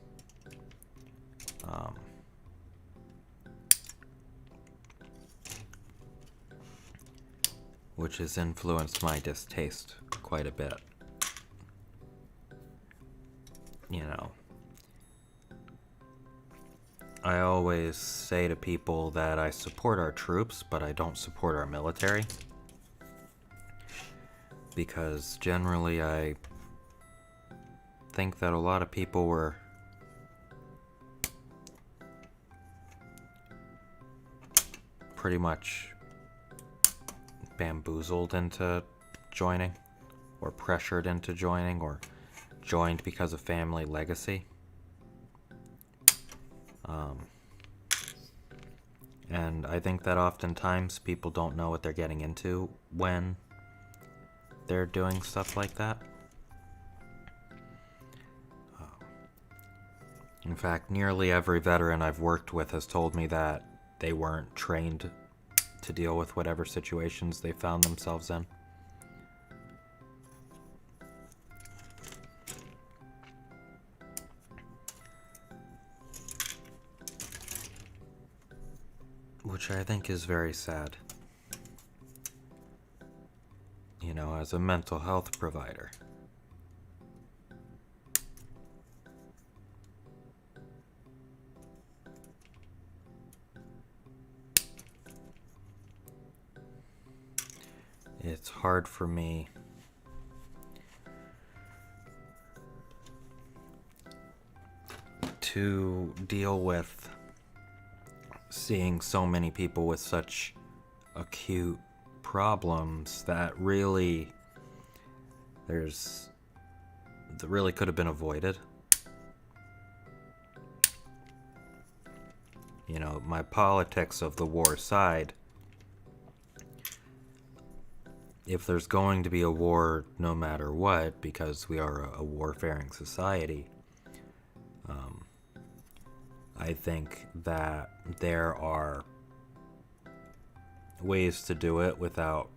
Which has influenced my distaste quite a bit. I always say to people that I support our troops, but I don't support our military. Because generally I think that a lot of people were pretty much bamboozled into joining, or pressured into joining, or joined because of family legacy. And I think that oftentimes people don't know what they're getting into when they're doing stuff like that. In fact, nearly every veteran I've worked with has told me that they weren't trained to deal with whatever situations they found themselves in. Which I think is very sad. As a mental health provider. It's hard for me to deal with seeing so many people with such acute problems that really could have been avoided. My politics of the war side, if there's going to be a war no matter what, because we are a warfaring society, I think that there are ways to do it without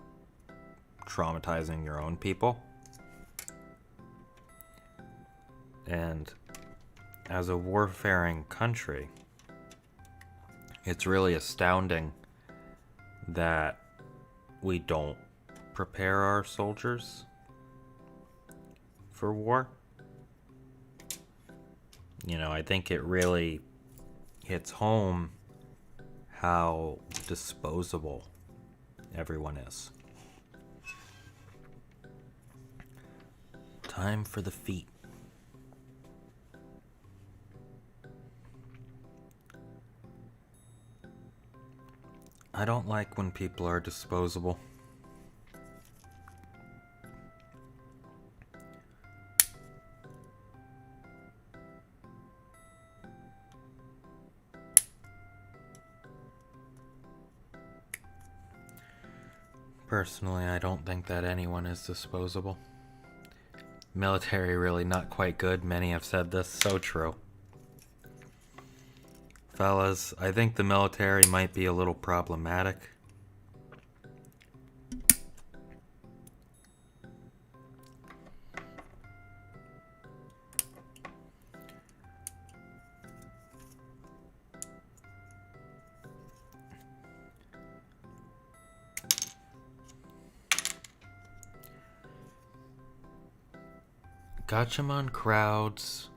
traumatizing your own people. And as a warfaring country, it's really astounding that we don't prepare our soldiers for war. I think it really hits home how disposable everyone is. Time for the feet. I don't like when people are disposable. Personally, I don't think that anyone is disposable. Military really not quite good. Many have said this. So true. Fellas, I think the military might be a little problematic. Gatchaman crowds,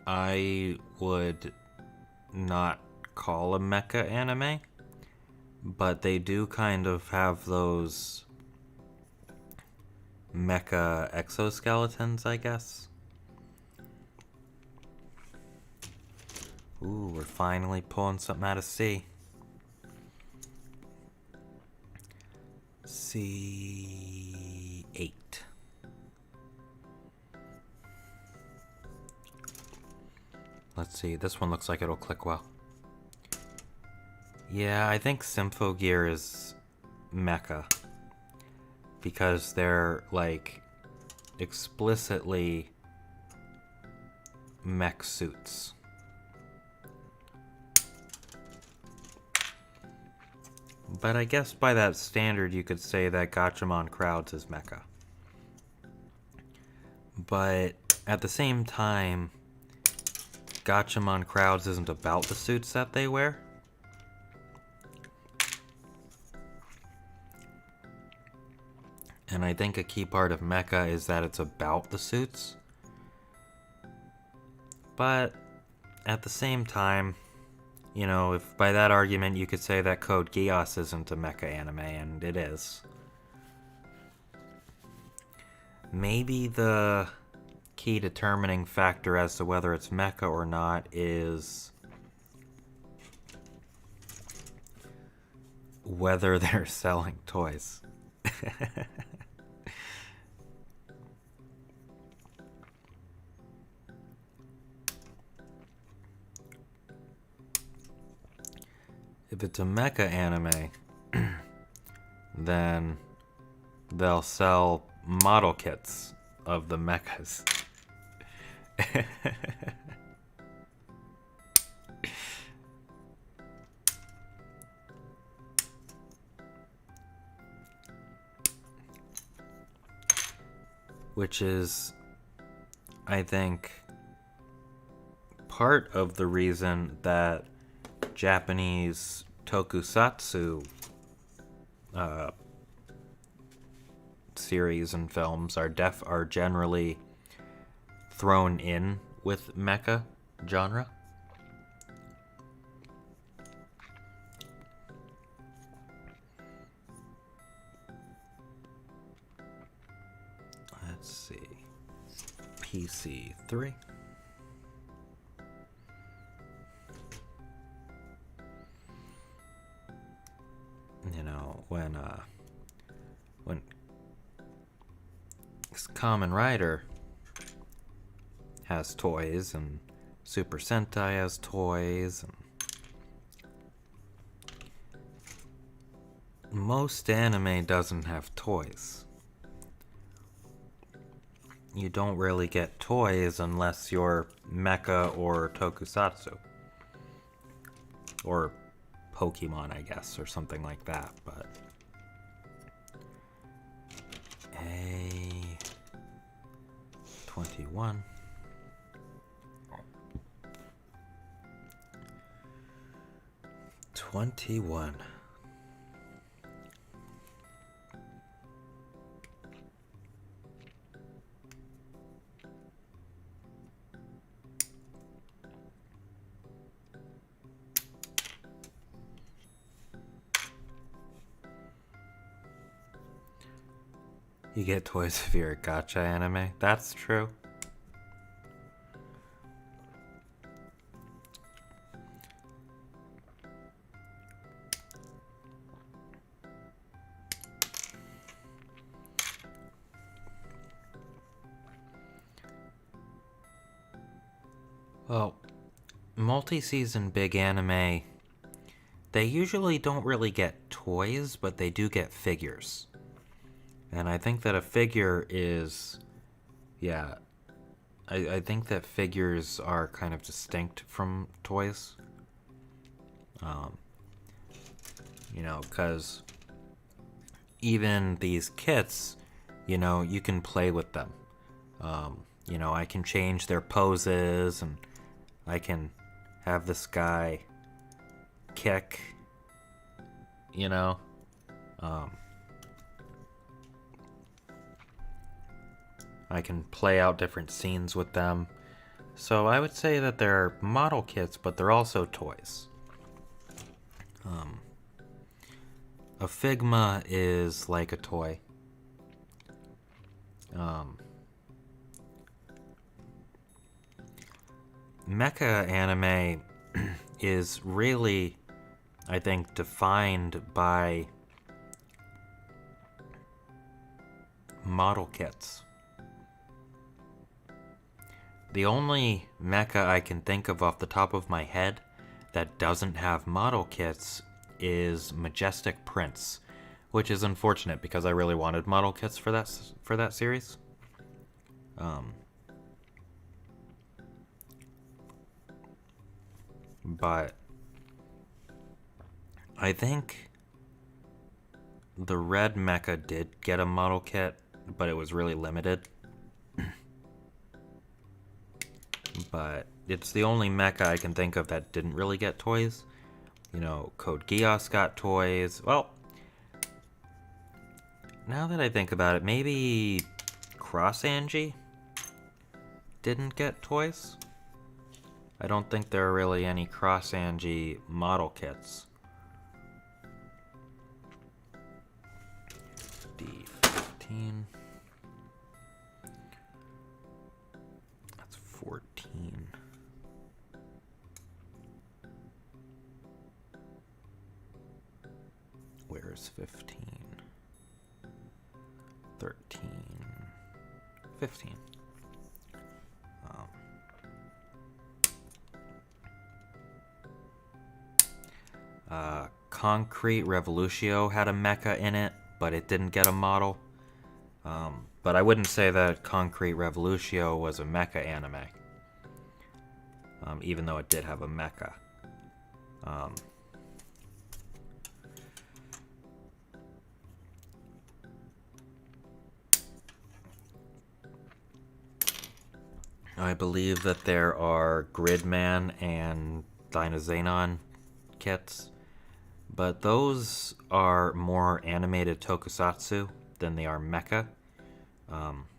I would not call a mecha anime, but they do kind of have those mecha exoskeletons, I guess. Ooh, we're finally pulling something out of C. C8. Let's see, this one looks like it'll click well. Yeah, I think Symphogear is mecha. Because they're, like, explicitly mech suits. But I guess by that standard you could say that Gatchaman Crowds is mecha. But at the same time, Gatchaman Crowds isn't about the suits that they wear. And I think a key part of mecha is that it's about the suits. But at the same time, you know, if by that argument you could say that Code Geass isn't a mecha anime, and it is. Maybe the key determining factor as to whether it's mecha or not is whether they're selling toys. If it's a mecha anime, then they'll sell model kits of the mechas. Which is, I think, part of the reason that Japanese tokusatsu series and films are generally thrown in with mecha genre. Let's see. PC3. You know, when Kamen Rider has toys and Super Sentai has toys, and most anime doesn't have toys. You don't really get toys unless you're mecha or tokusatsu. Or Pokemon, I guess, or something like that, but A21. You get toys if you're a gacha anime. That's true. Well, multi-season big anime, they usually don't really get toys, but they do get figures. And I think that a figure is, yeah, I think that figures are kind of distinct from toys. You know, because even these kits, you know, you can play with them. You know, I can change their poses, and I can have this guy kick, you know. I can play out different scenes with them. So I would say that they're model kits, but they're also toys. A Figma is like a toy. Mecha anime is really, I think, defined by model kits. The only mecha I can think of off the top of my head that doesn't have model kits is Majestic Prince, which is unfortunate because I really wanted model kits for that series. But I think the red mecha did get a model kit, but it was really limited. But it's the only mecha I can think of that didn't really get toys. You know, Code Geass got toys. Well, now that I think about it, maybe Cross Angie didn't get toys. I don't think there are really any Cross Angie model kits. D15. That's 14. Where's 15? 13. 15. Concrete Revolutio had a mecha in it, but it didn't get a model. But I wouldn't say that Concrete Revolutio was a mecha anime, even though it did have a mecha. I believe that there are Gridman and Dinoxenon kits, but those are more animated tokusatsu than they are mecha.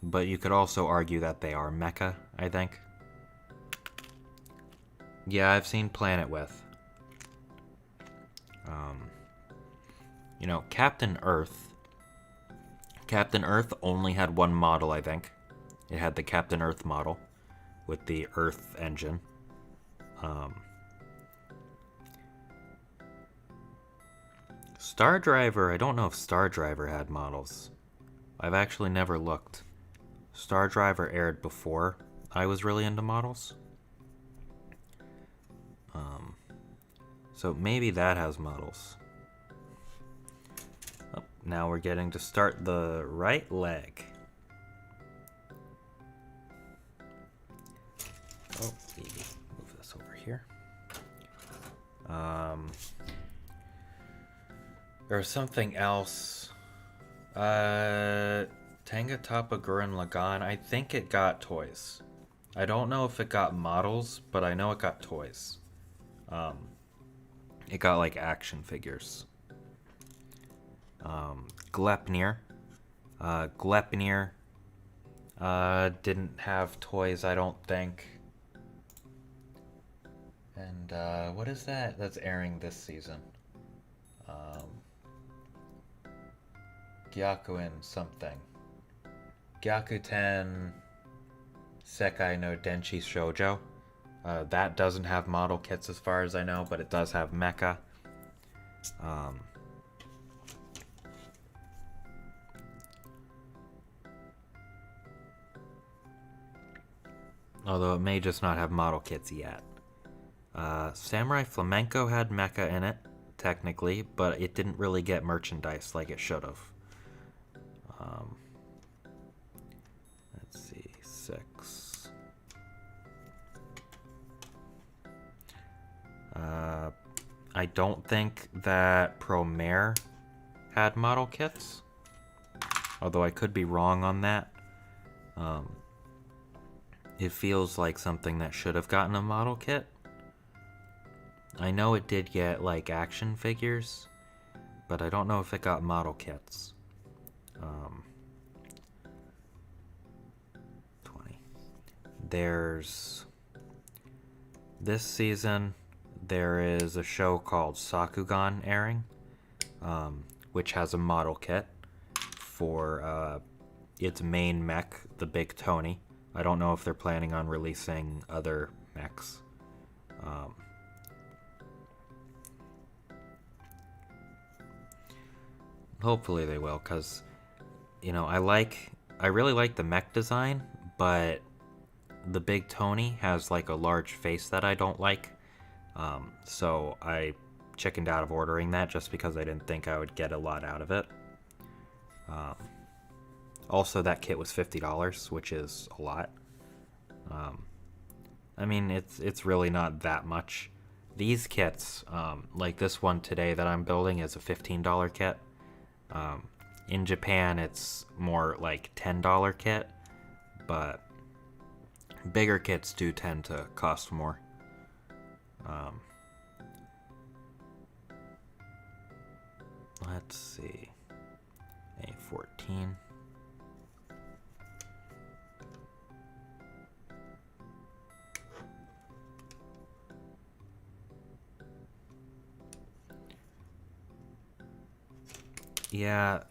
But you could also argue that they are mecha, I think. Yeah, I've seen Planet with. You know, Captain Earth. Captain Earth only had one model, I think. It had the Captain Earth model with the Earth engine. Star Driver, I don't know if Star Driver had models. I've actually never looked. Star Driver aired before I was really into models. So maybe that has models. Oh, now we're getting to start the right leg. Oh, baby. Move this over here. There's something else. Tangatapa Gurren Lagann, I think it got toys. I don't know if it got models, but I know it got toys. It got like action figures. Glepnir. Glepnir didn't have toys, I don't think. And what is that? That's airing this season. Gyakuen something. Gyakuten Sekai no Denshi Shoujo. That doesn't have model kits as far as I know, but it does have mecha. Although it may just not have model kits yet. Samurai Flamenco had mecha in it, technically, but it didn't really get merchandise like it should have. Let's see, 6. I don't think that Promare had model kits, although I could be wrong on that. It feels like something that should have gotten a model kit. I know it did get like action figures, but I don't know if it got model kits. 20. There's this season. There is a show called Sakugan airing, which has a model kit for its main mech, the Big Tony. I don't know if they're planning on releasing other mechs. Hopefully they will, because, you know, I really like the mech design, but the Big Tony has like a large face that I don't like. So I chickened out of ordering that just because I didn't think I would get a lot out of it. Also, that kit was $50, which is a lot. I mean, it's really not that much. These kits, like this one today that I'm building, is a $15 kit. In Japan, it's more like $10 kit, but bigger kits do tend to cost more. Let's see. A14. Yeah,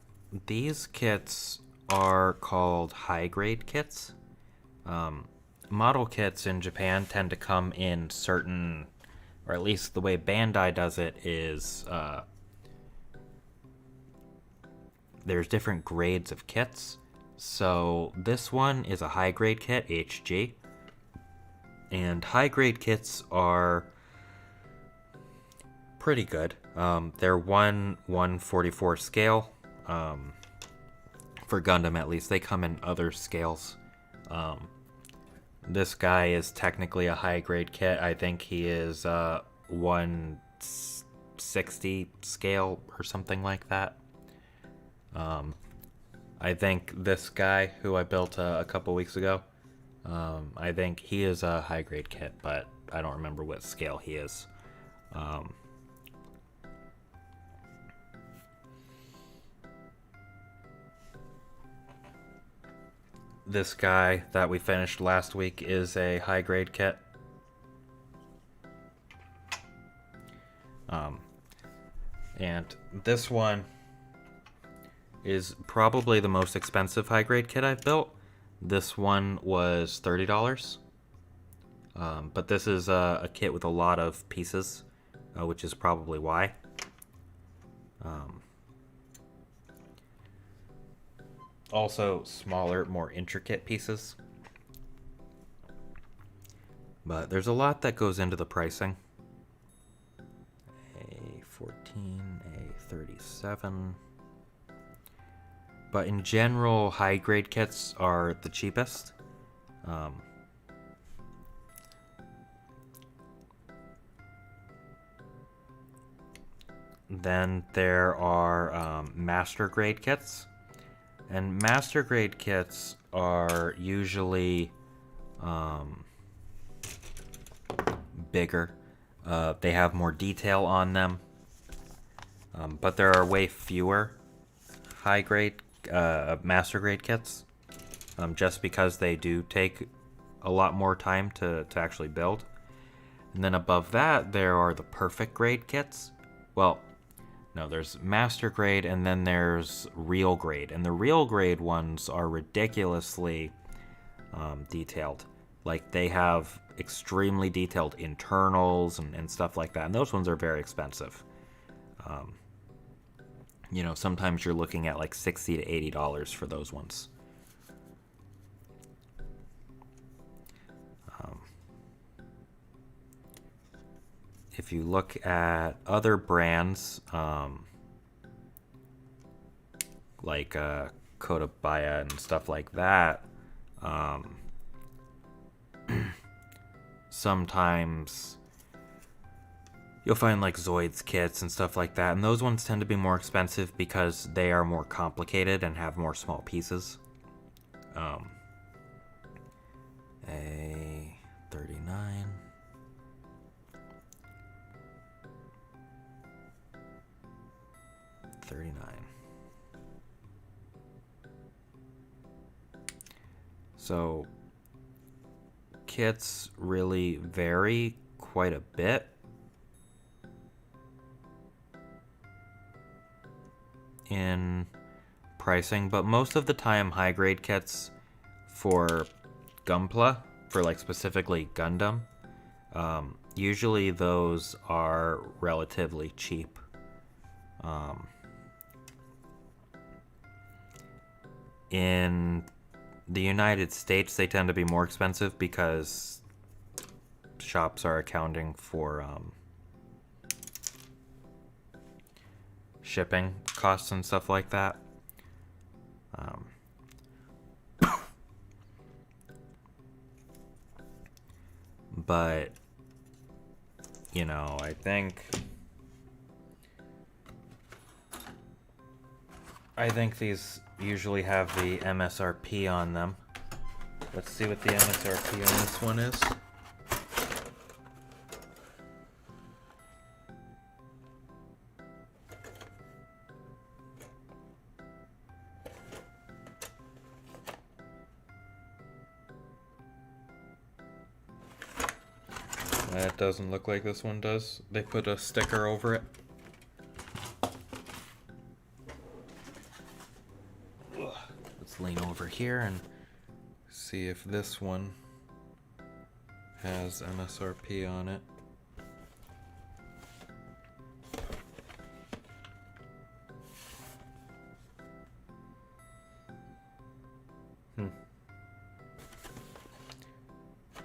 these kits are called high-grade kits. Model kits in Japan tend to come in certain, or at least the way Bandai does it is, there's different grades of kits. So this one is a high-grade kit, HG. And high-grade kits are pretty good. They're 1/144 scale. For Gundam, at least. They come in other scales. This guy is technically a high-grade kit. I think he is 160 scale or something like that. I think this guy, who I built a couple weeks ago, I think he is a high-grade kit, but I don't remember what scale he is. This guy that we finished last week is a high-grade kit. And this one is probably the most expensive high-grade kit I've built. This one was $30. But this is a kit with a lot of pieces, which is probably why. Also smaller, more intricate pieces. But there's a lot that goes into the pricing. A14, A37. But in general, high-grade kits are the cheapest. Then there are master grade kits. And master grade kits are usually bigger. They have more detail on them. But there are way fewer high grade master grade kits. Just because they do take a lot more time to actually build. And then above that, there are the perfect grade kits. Well, no, there's master grade and then there's real grade. And the real grade ones are ridiculously detailed. Like, they have extremely detailed internals and stuff like that. And those ones are very expensive. You know, sometimes you're looking at like $60 to $80 for those ones. If you look at other brands, like Kodabaya and stuff like that, sometimes you'll find like Zoids kits and stuff like that, and those ones tend to be more expensive because they are more complicated and have more small pieces. A 39. So kits really vary quite a bit in pricing, but most of the time high grade kits for Gunpla, for like specifically Gundam, usually those are relatively cheap. In the United States, they tend to be more expensive because shops are accounting for shipping costs and stuff like that. But, you know, I think these usually have the MSRP on them. Let's see what the MSRP on this one is. That doesn't look like this one does. They put a sticker over it. Let's lean over here and see if this one has MSRP on it.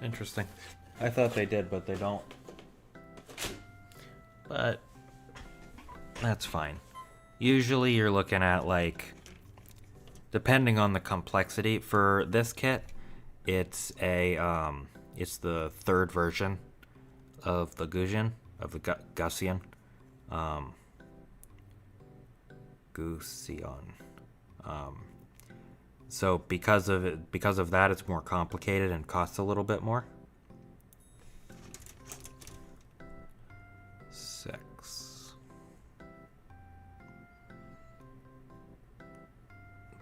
Interesting. I thought they did, but they don't. But that's fine. Usually you're looking at, like, depending on the complexity for this kit, it's it's the third version of the Gusion, of the Gusion. Gusion. So because of that, it's more complicated and costs a little bit more. 6.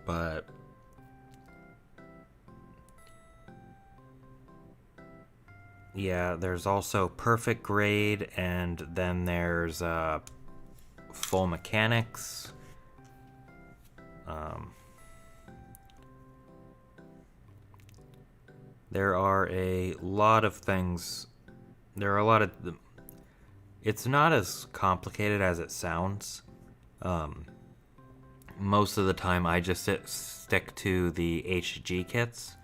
But yeah, there's also perfect grade, and then there's full mechanics. There are a lot of things. There are a lot of. It's not as complicated as it sounds. Most of the time, I just stick to the HG kits,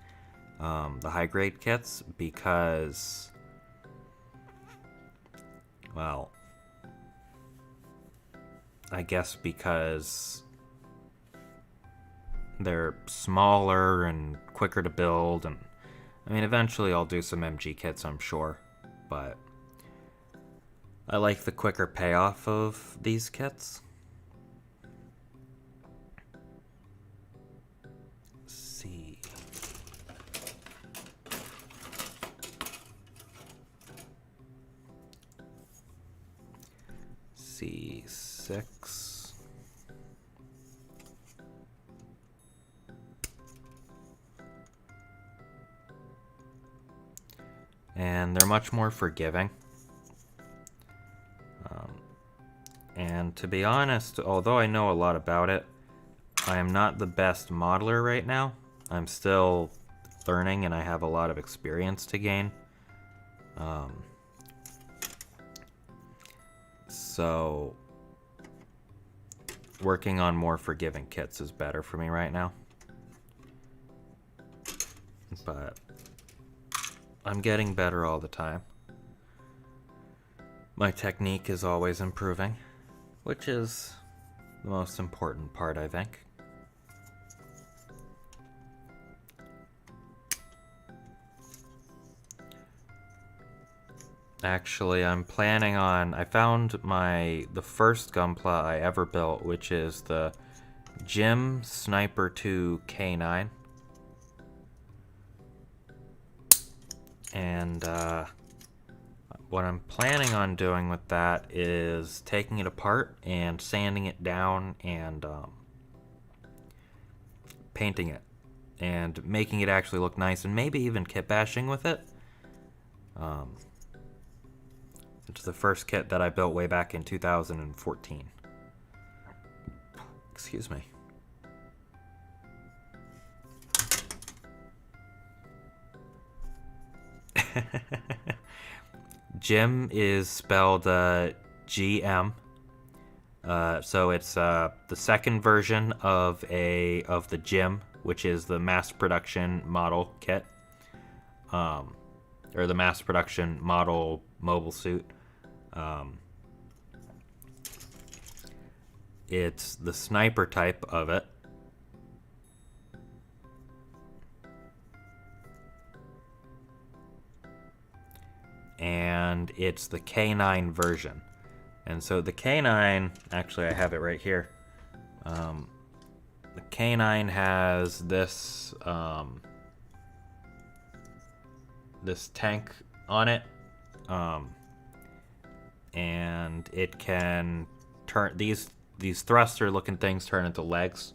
the high grade kits, because, well, I guess because they're smaller and quicker to build, and I mean, eventually I'll do some MG kits, I'm sure, but I like the quicker payoff of these kits. C. C6. And they're much more forgiving. And to be honest, although I know a lot about it, I am not the best modeler right now. I'm still learning and I have a lot of experience to gain. So working on more forgiving kits is better for me right now. But I'm getting better all the time. My technique is always improving, which is the most important part, I think. Actually, I'm planning on... I found the first Gunpla I ever built, which is the Jim Sniper 2 K9. And what I'm planning on doing with that is taking it apart and sanding it down and painting it and making it actually look nice, and maybe even kit bashing with it. It's the first kit that I built way back in 2014. Excuse me. Jim is spelled GM. So it's the second version of the Jim, which is the mass production model kit, or the mass production model mobile suit. It's the sniper type of it. And it's the K9 version. And so the K9, actually I have it right here. The K9 has this this tank on it, and it can turn these thruster looking things turn into legs,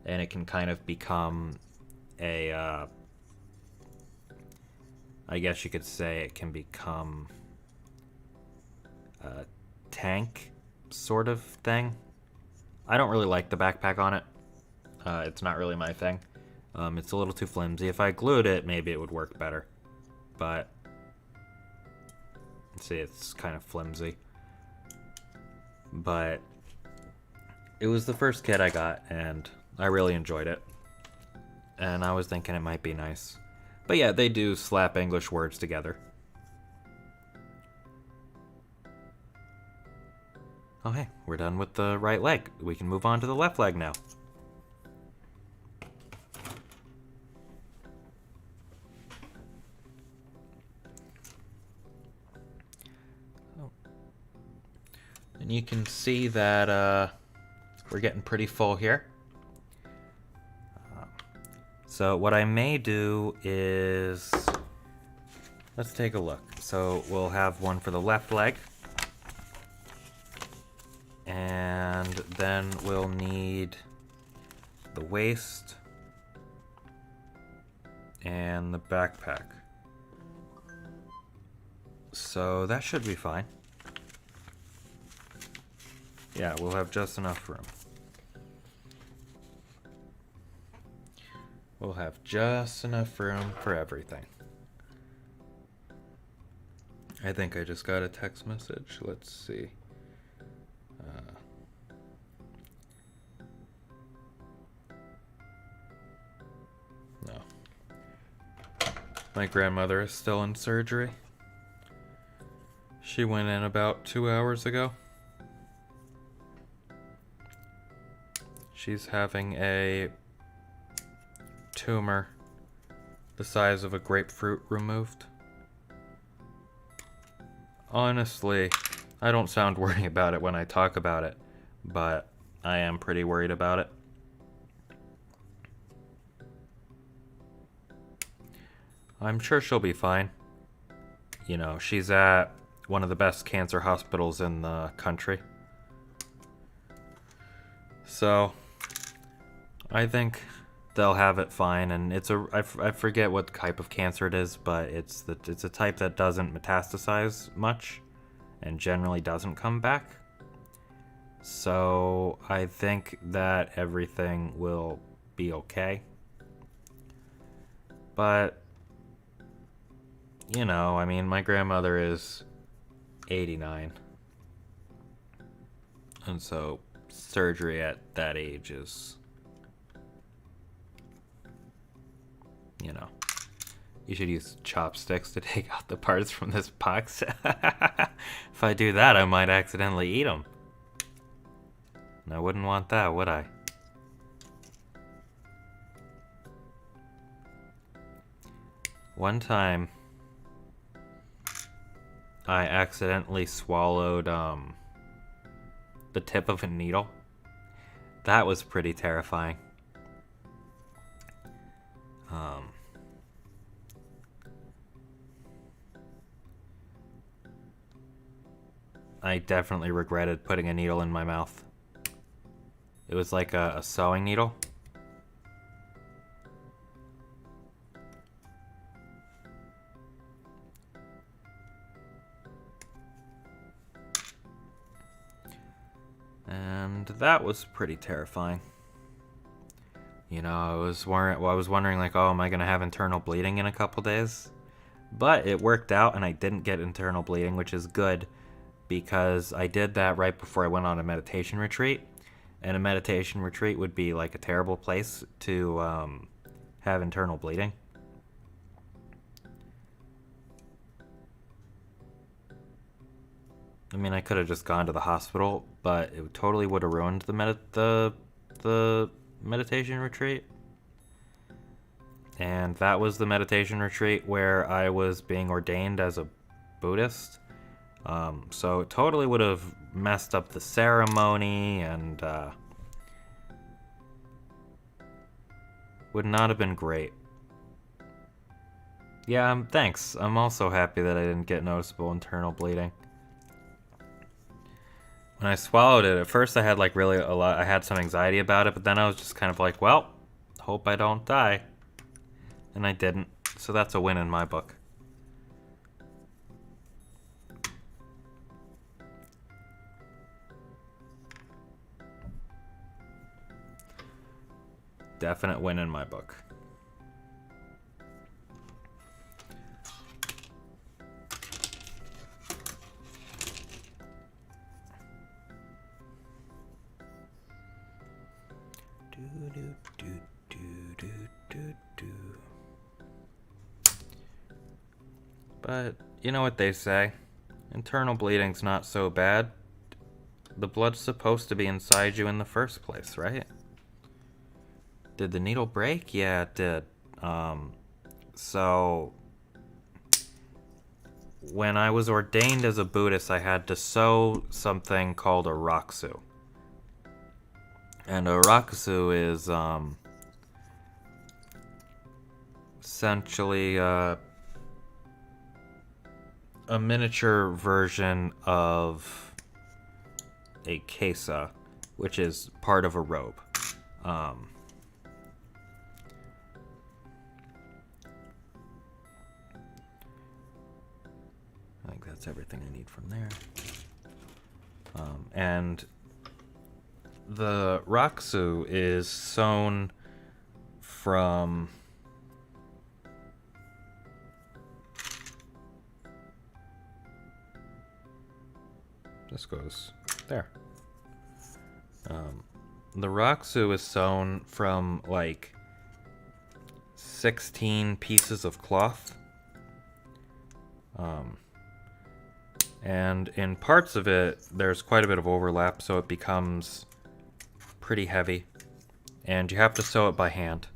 and it can kind of become a I guess you could say it can become a tank sort of thing. I don't really like the backpack on it. It's not really my thing. It's a little too flimsy. If I glued it, maybe it would work better. But, see, it's kind of flimsy. But, it was the first kit I got, and I really enjoyed it. And I was thinking it might be nice. But yeah, they do slap English words together. Oh hey, we're done with the right leg. We can move on to the left leg now. And you can see that we're getting pretty full here. So what I may do is, let's take a look. So we'll have one for the left leg. And then we'll need the waist and the backpack. So that should be fine. Yeah, we'll have just enough room. We'll have just enough room for everything. I think I just got a text message. Let's see. No. My grandmother is still in surgery. She went in about 2 hours ago. She's having a tumor the size of a grapefruit removed. Honestly, I don't sound worried about it when I talk about it, but I am pretty worried about it. I'm sure she'll be fine. You know, she's at one of the best cancer hospitals in the country. So, I think they'll have it fine, and I forget what type of cancer it is, but it's a type that doesn't metastasize much and generally doesn't come back. So I think that everything will be okay. But you know, I mean, my grandmother is 89. And so surgery at that age is, you know, you should use chopsticks to take out the parts from this box. If I do that, I might accidentally eat them. And I wouldn't want that, would I? One time, I accidentally swallowed the tip of a needle. That was pretty terrifying. I definitely regretted putting a needle in my mouth. It was like a sewing needle. And that was pretty terrifying. You know, I was wondering like, oh, am I gonna have internal bleeding in a couple days? But it worked out and I didn't get internal bleeding, which is good because I did that right before I went on a meditation retreat. And a meditation retreat would be like a terrible place to have internal bleeding. I mean, I could have just gone to the hospital, but it totally would have ruined the meditation retreat. And that was the meditation retreat where I was being ordained as a Buddhist. So it totally would have messed up the ceremony and would not have been great. Yeah, thanks. I'm also happy that I didn't get noticeable internal bleeding. When I swallowed it, at first I had like really a lot, I had some anxiety about it, but then I was just kind of like, well, hope I don't die. And I didn't, so that's a win in my book. Definite win in my book. But you know what they say, internal bleeding's not so bad. The blood's supposed to be inside you in the first place, right? Did the needle break? Yeah, it did. So when I was ordained as a Buddhist, I had to sew something called a rakusu. And a rakusu is essentially a miniature version of a kesa, which is part of a robe. I think that's everything I need from there. And the rakusu is sewn from this goes there. The rakusu is sewn from like 16 pieces of cloth. And in parts of it, there's quite a bit of overlap, so it becomes pretty heavy. And you have to sew it by hand.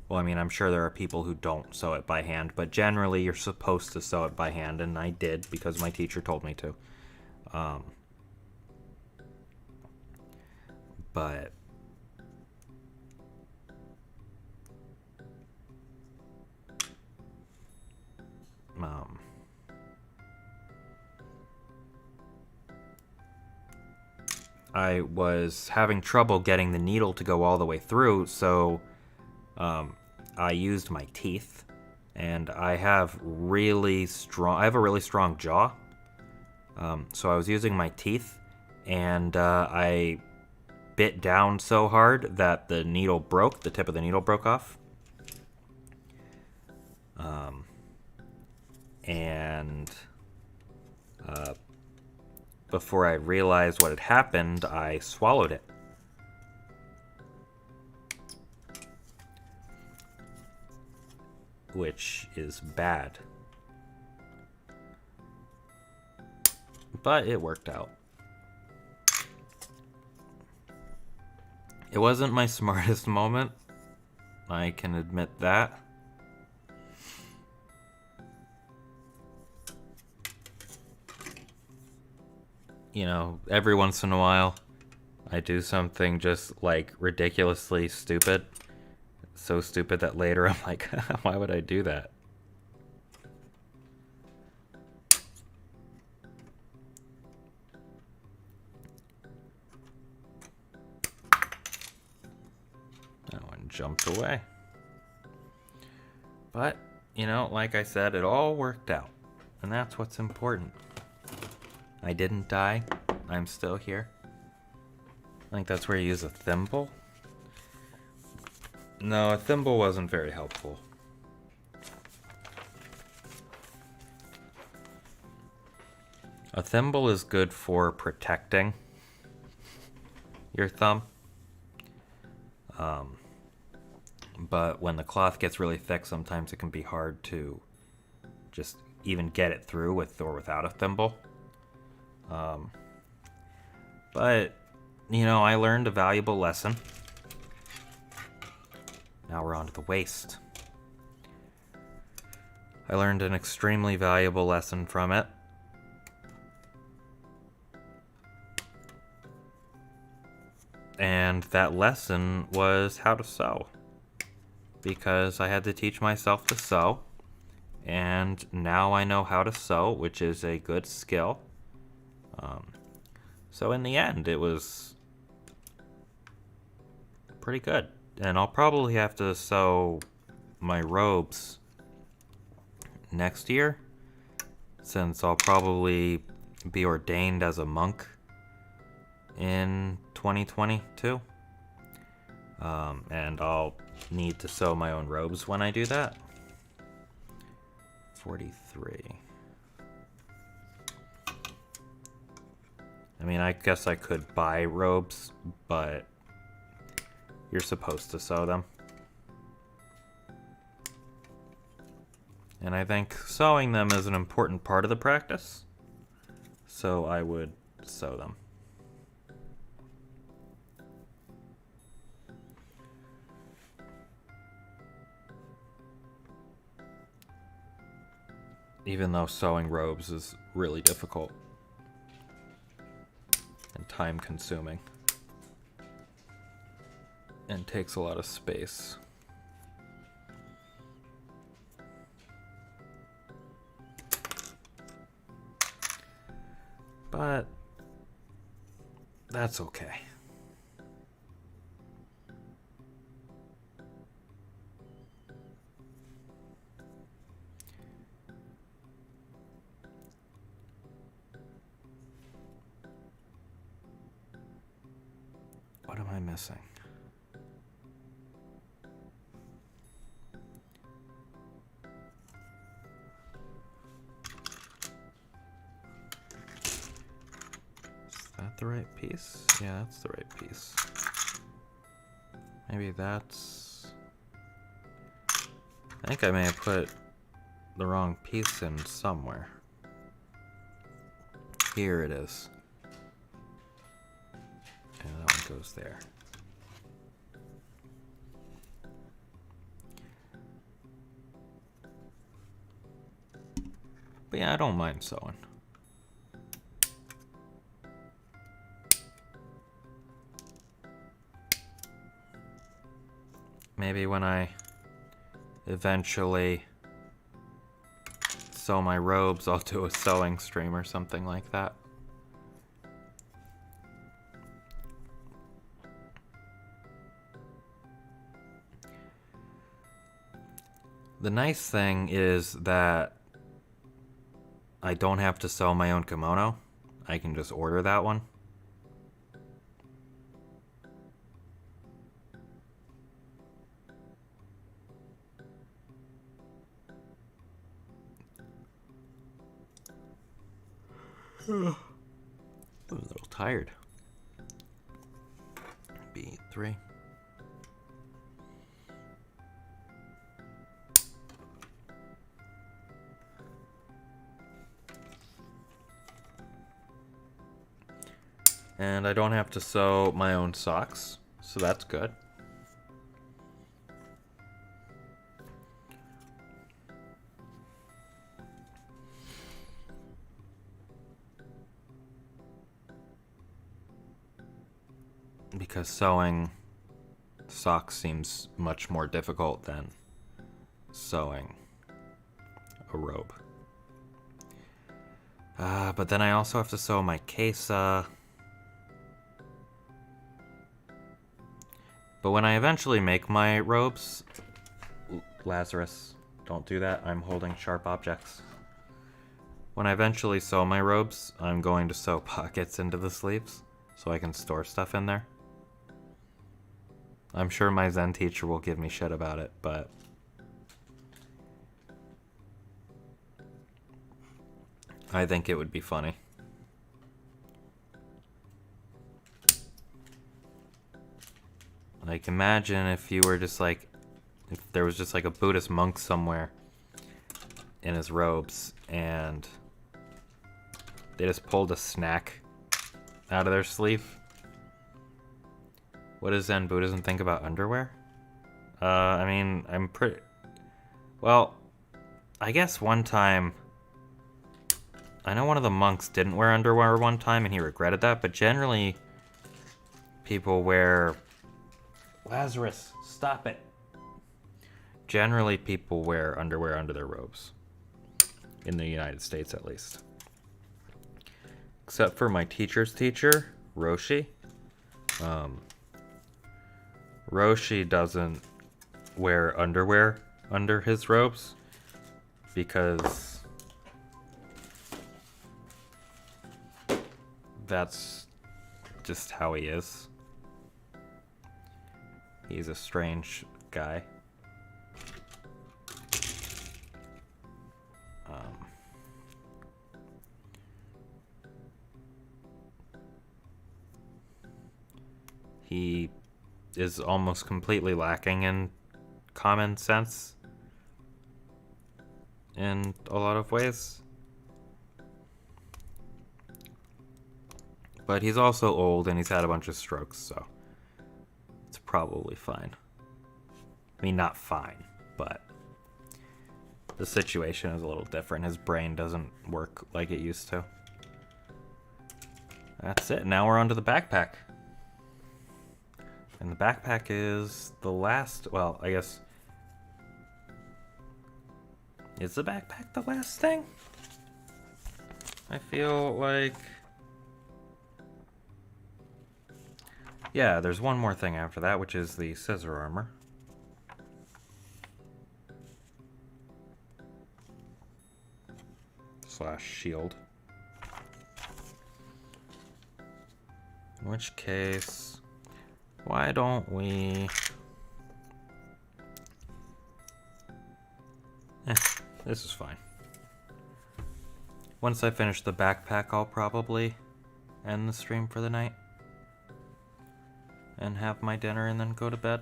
Well, I mean, I'm sure there are people who don't sew it by hand, but generally you're supposed to sew it by hand, and I did because my teacher told me to. But I was having trouble getting the needle to go all the way through, so I used my teeth, and I have a really strong jaw. So I was using my teeth, and I bit down so hard that the needle broke, the tip of the needle broke off. And before I realized what had happened, I swallowed it. Which is bad. But it worked out. It wasn't my smartest moment. I can admit that. you know, every once in a while, I do something just like ridiculously stupid. So stupid that later I'm like, why would I do that? That one jumped away. But, you know, like I said, it all worked out. And that's what's important. I didn't die. I'm still here. I think that's where you use a thimble. No, a thimble wasn't very helpful. A thimble is good for protecting your thumb. But when the cloth gets really thick, sometimes it can be hard to just even get it through with or without a thimble. But, you know, I learned a valuable lesson. Now we're on to the waist. I learned an extremely valuable lesson from it. And that lesson was how to sew. Because I had to teach myself to sew. And now I know how to sew, which is a good skill. So in the end, it was pretty good. And I'll probably have to sew my robes next year, since I'll probably be ordained as a monk in 2022. And I'll need to sew my own robes when I do that. 43. I mean, I guess I could buy robes, but you're supposed to sew them. And I think sewing them is an important part of the practice, so I would sew them. Even though sewing robes is really difficult and time consuming and takes a lot of space. But that's okay. What am I missing? Is that the right piece? Yeah, that's the right piece. Maybe that's... I think I may have put the wrong piece in somewhere. Here it is. And that one goes there. But yeah, I don't mind sewing. Maybe when I eventually sew my robes, I'll do a sewing stream or something like that. The nice thing is that I don't have to sew my own kimono. I can just order that one. I'm a little tired. B3. And I don't have to sew my own socks, so that's good. because sewing socks seems much more difficult than sewing a robe. But then I also have to sew my case. But when I eventually make my robes... Lazarus, don't do that. I'm holding sharp objects. When I eventually sew my robes, I'm going to sew pockets into the sleeves so I can store stuff in there. I'm sure my Zen teacher will give me shit about it, but... I think it would be funny. Like, imagine if you were just like... If there was just like a Buddhist monk somewhere in his robes, and they just pulled a snack out of their sleeve. What does Zen Buddhism think about underwear? I mean, I'm pretty... Well, I guess one time... I know one of the monks didn't wear underwear one time, and he regretted that, but generally, people wear... Lazarus, stop it! Generally, people wear underwear under their robes. In the United States, at least. Except for my teacher's teacher, Roshi. Roshi doesn't wear underwear under his robes because that's just how he is. He's a strange guy. He is almost completely lacking in common sense in a lot of ways. But he's also old and he's had a bunch of strokes, so it's probably fine. I mean, not fine, but the situation is a little different. His brain doesn't work like it used to. That's it. Now we're on to the backpack. And the backpack is the last... Well, I guess... Is the backpack the last thing? I feel like... Yeah, there's one more thing after that, which is the scissor armor. / shield. In which case... Why don't we... This is fine. Once I finish the backpack, I'll probably end the stream for the night. And have my dinner and then go to bed.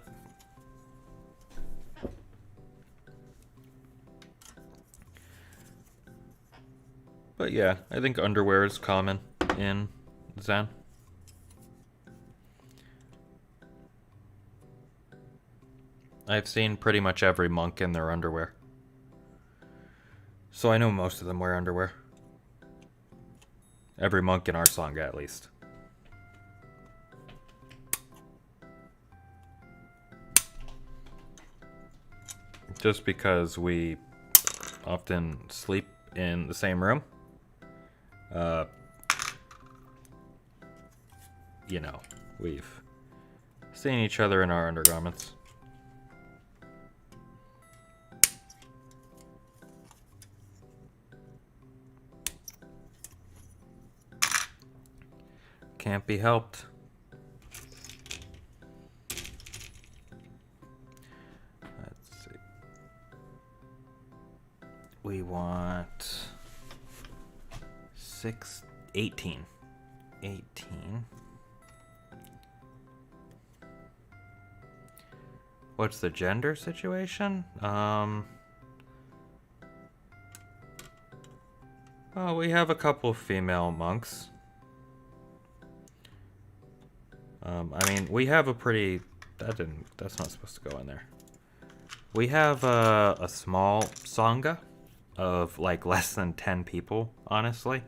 But yeah, I think underwear is common in Zen. I've seen pretty much every monk in their underwear. So I know most of them wear underwear. Every monk in our Sangha, at least. Just because we often sleep in the same room. You know, we've seen each other in our undergarments. Can't be helped. Let's see. We want 18. 18. What's the gender situation? Oh, we have a couple female monks. I mean, we have a pretty... That's not supposed to go in there. We have a small Sangha of, like, less than 10 people, honestly.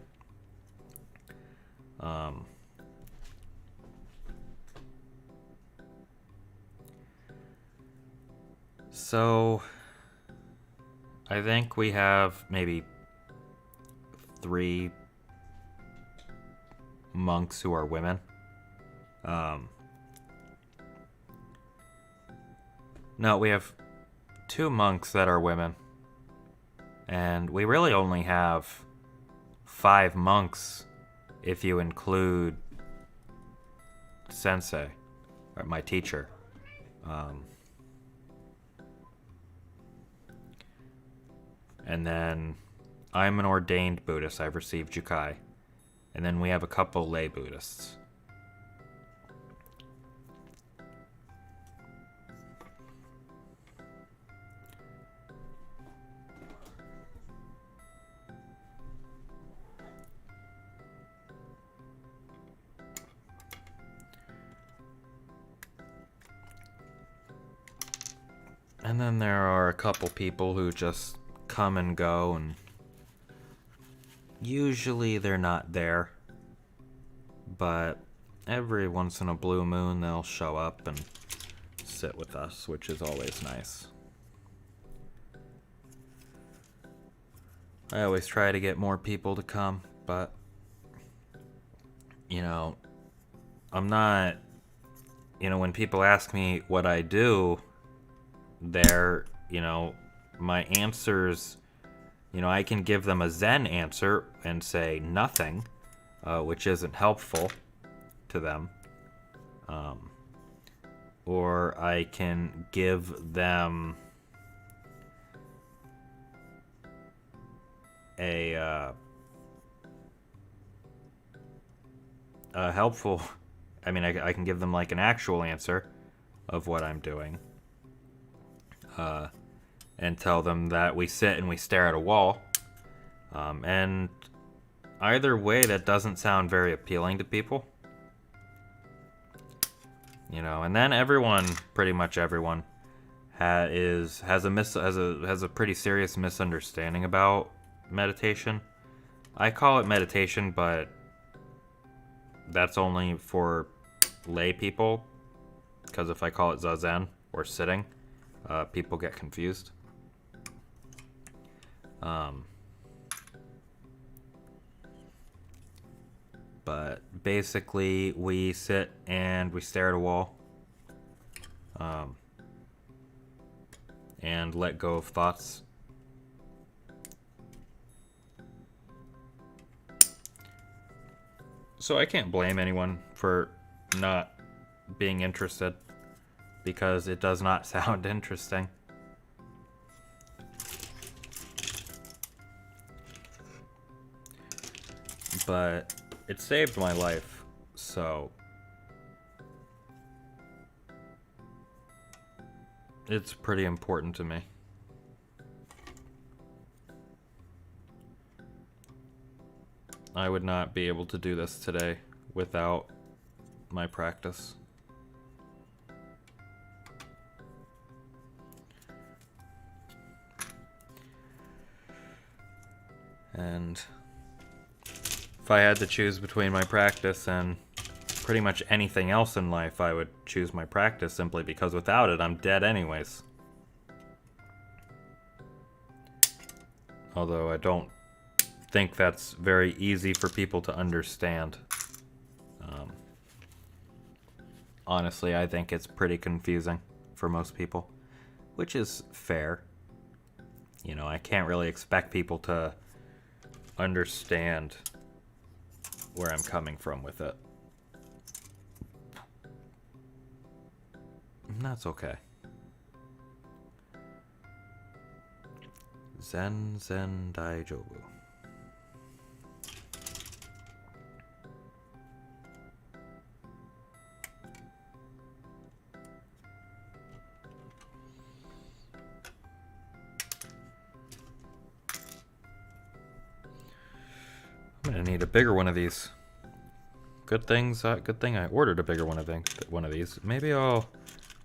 So, I think we have maybe 3 monks who are women. No, we have 2 monks that are women. And we really only have 5 monks if you include Sensei, or my teacher. And then I'm an ordained Buddhist. I've received Jukai. And then we have a couple lay Buddhists. And then there are a couple people who just come and go, and usually they're not there. But every once in a blue moon they'll show up and sit with us, which is always nice. I always try to get more people to come, but I'm not, when people ask me what I do, my answers, I can give them a Zen answer and say nothing, which isn't helpful to them. Or I can give them a helpful, I can give them like an actual answer of what I'm doing. And tell them that we sit and we stare at a wall. And either way, that doesn't sound very appealing to people. And then pretty much everyone, has a pretty serious misunderstanding about meditation. I call it meditation, but that's only for lay people, because if I call it zazen or sitting, people get confused. But basically, we sit and we stare at a wall, and let go of thoughts. So I can't blame anyone for not being interested, because it does not sound interesting. But it saved my life, so it's pretty important to me. I would not be able to do this today without my practice. And if I had to choose between my practice and pretty much anything else in life, I would choose my practice, simply because without it, I'm dead anyways. Although I don't think that's very easy for people to understand. Honestly, I think it's pretty confusing for most people, which is fair. I can't really expect people to understand where I'm coming from with it. And that's okay. Zen Zen Daijobu. I'm gonna need a bigger one of these. Good thing I ordered a bigger one of these. Maybe I'll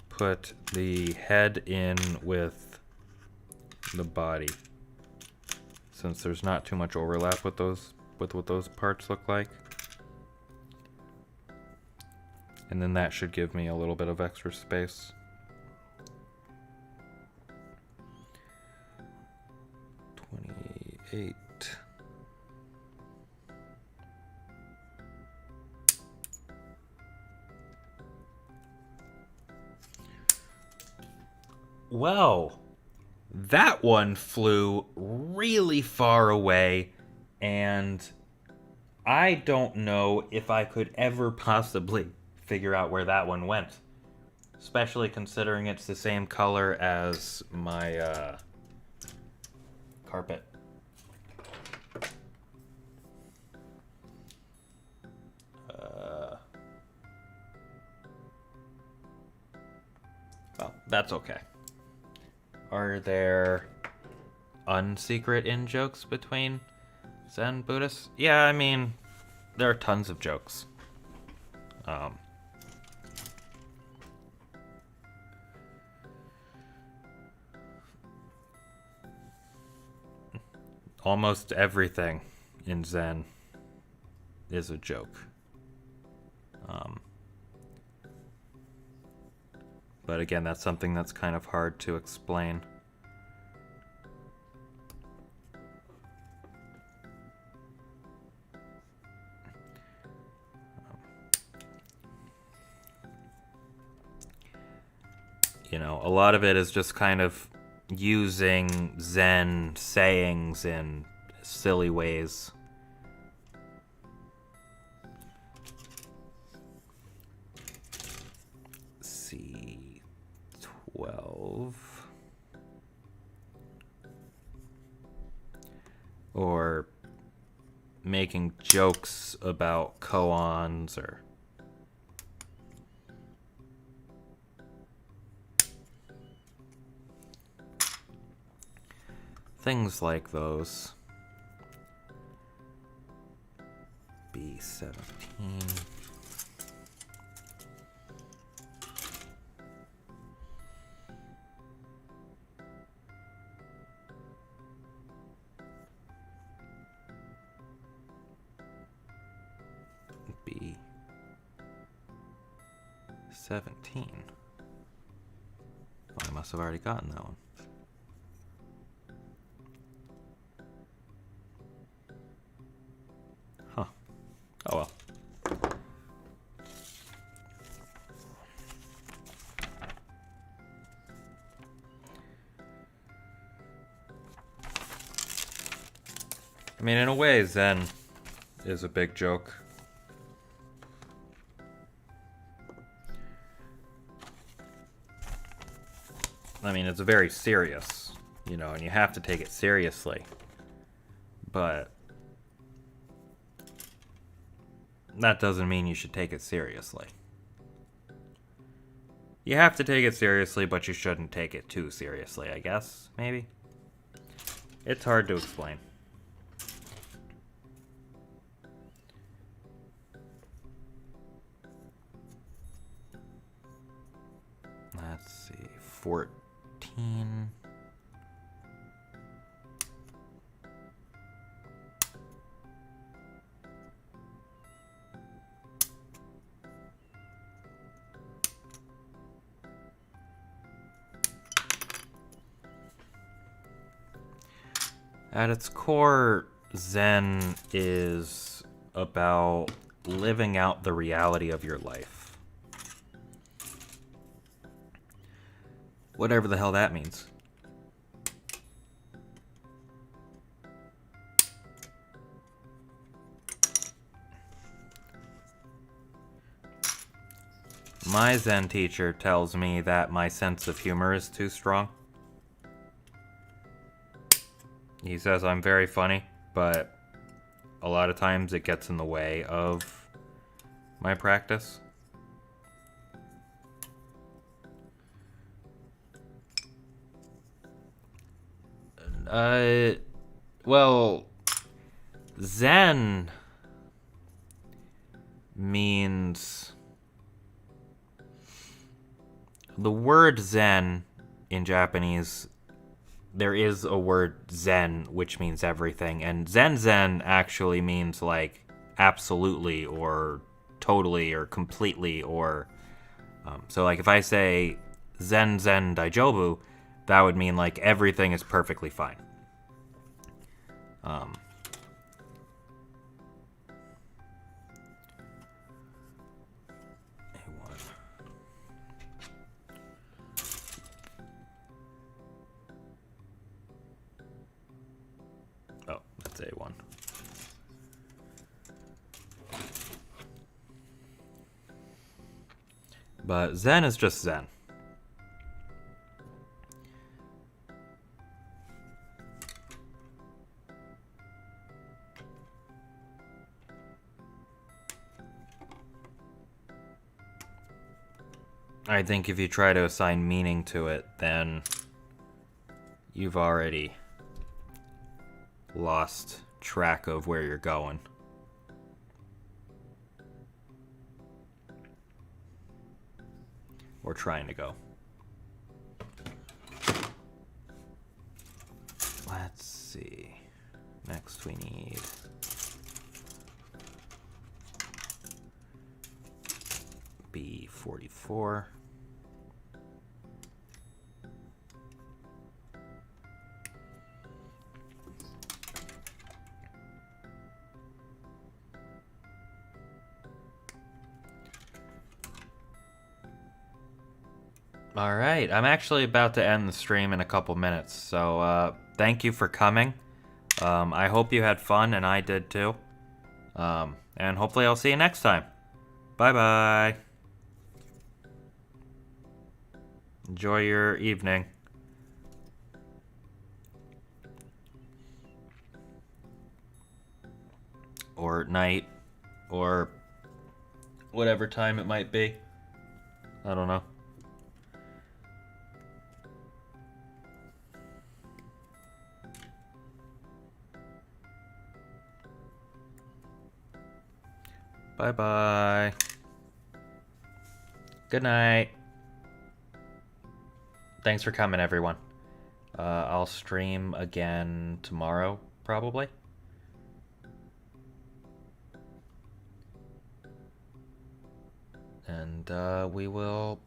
put the head in with the body, since there's not too much overlap with what those parts look like. And then that should give me a little bit of extra space. 8. Well, that one flew really far away, and I don't know if I could ever possibly figure out where that one went. Especially considering it's the same color as my carpet. Well, that's okay. Are there unsecret in-jokes between Zen Buddhists? Yeah, I mean, there are tons of jokes. Almost everything in Zen is a joke. But again, that's something that's kind of hard to explain. You know, a lot of it is just kind of using Zen sayings in silly ways. C12. Or making jokes about koans or things like those. B17. B17. Well, I must have already gotten that one. Huh. Oh well. I mean, in a way, Zen is a big joke. I mean, it's very serious, you know, and you have to take it seriously. But that doesn't mean you should take it seriously. You have to take it seriously, but you shouldn't take it too seriously, I guess, maybe? It's hard to explain. Let's see, 14. At its core, Zen is about living out the reality of your life. Whatever the hell that means. My Zen teacher tells me that my sense of humor is too strong. He says I'm very funny, but a lot of times it gets in the way of my practice. Well, Zen means... The word Zen in Japanese, there is a word Zen, which means everything. And Zen actually means like absolutely or totally or completely or... so like if I say Zen Daijobu, that would mean like everything is perfectly fine. A1. Oh, that's A1. But Zen is just Zen. I think if you try to assign meaning to it, then you've already lost track of where you're going. Or trying to go. Let's see. Next we need B44. All right, I'm actually about to end the stream in a couple minutes, so thank you for coming. I hope you had fun, and I did too. And hopefully I'll see you next time. Bye-bye. Enjoy your evening. Or night, or whatever time it might be. I don't know. Bye-bye. Good night. Thanks for coming, everyone. I'll stream again tomorrow, probably. And we will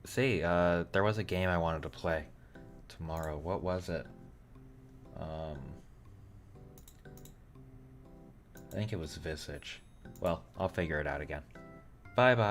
see. There was a game I wanted to play tomorrow. What was it? I think it was Visage. Well, I'll figure it out again. Bye-bye.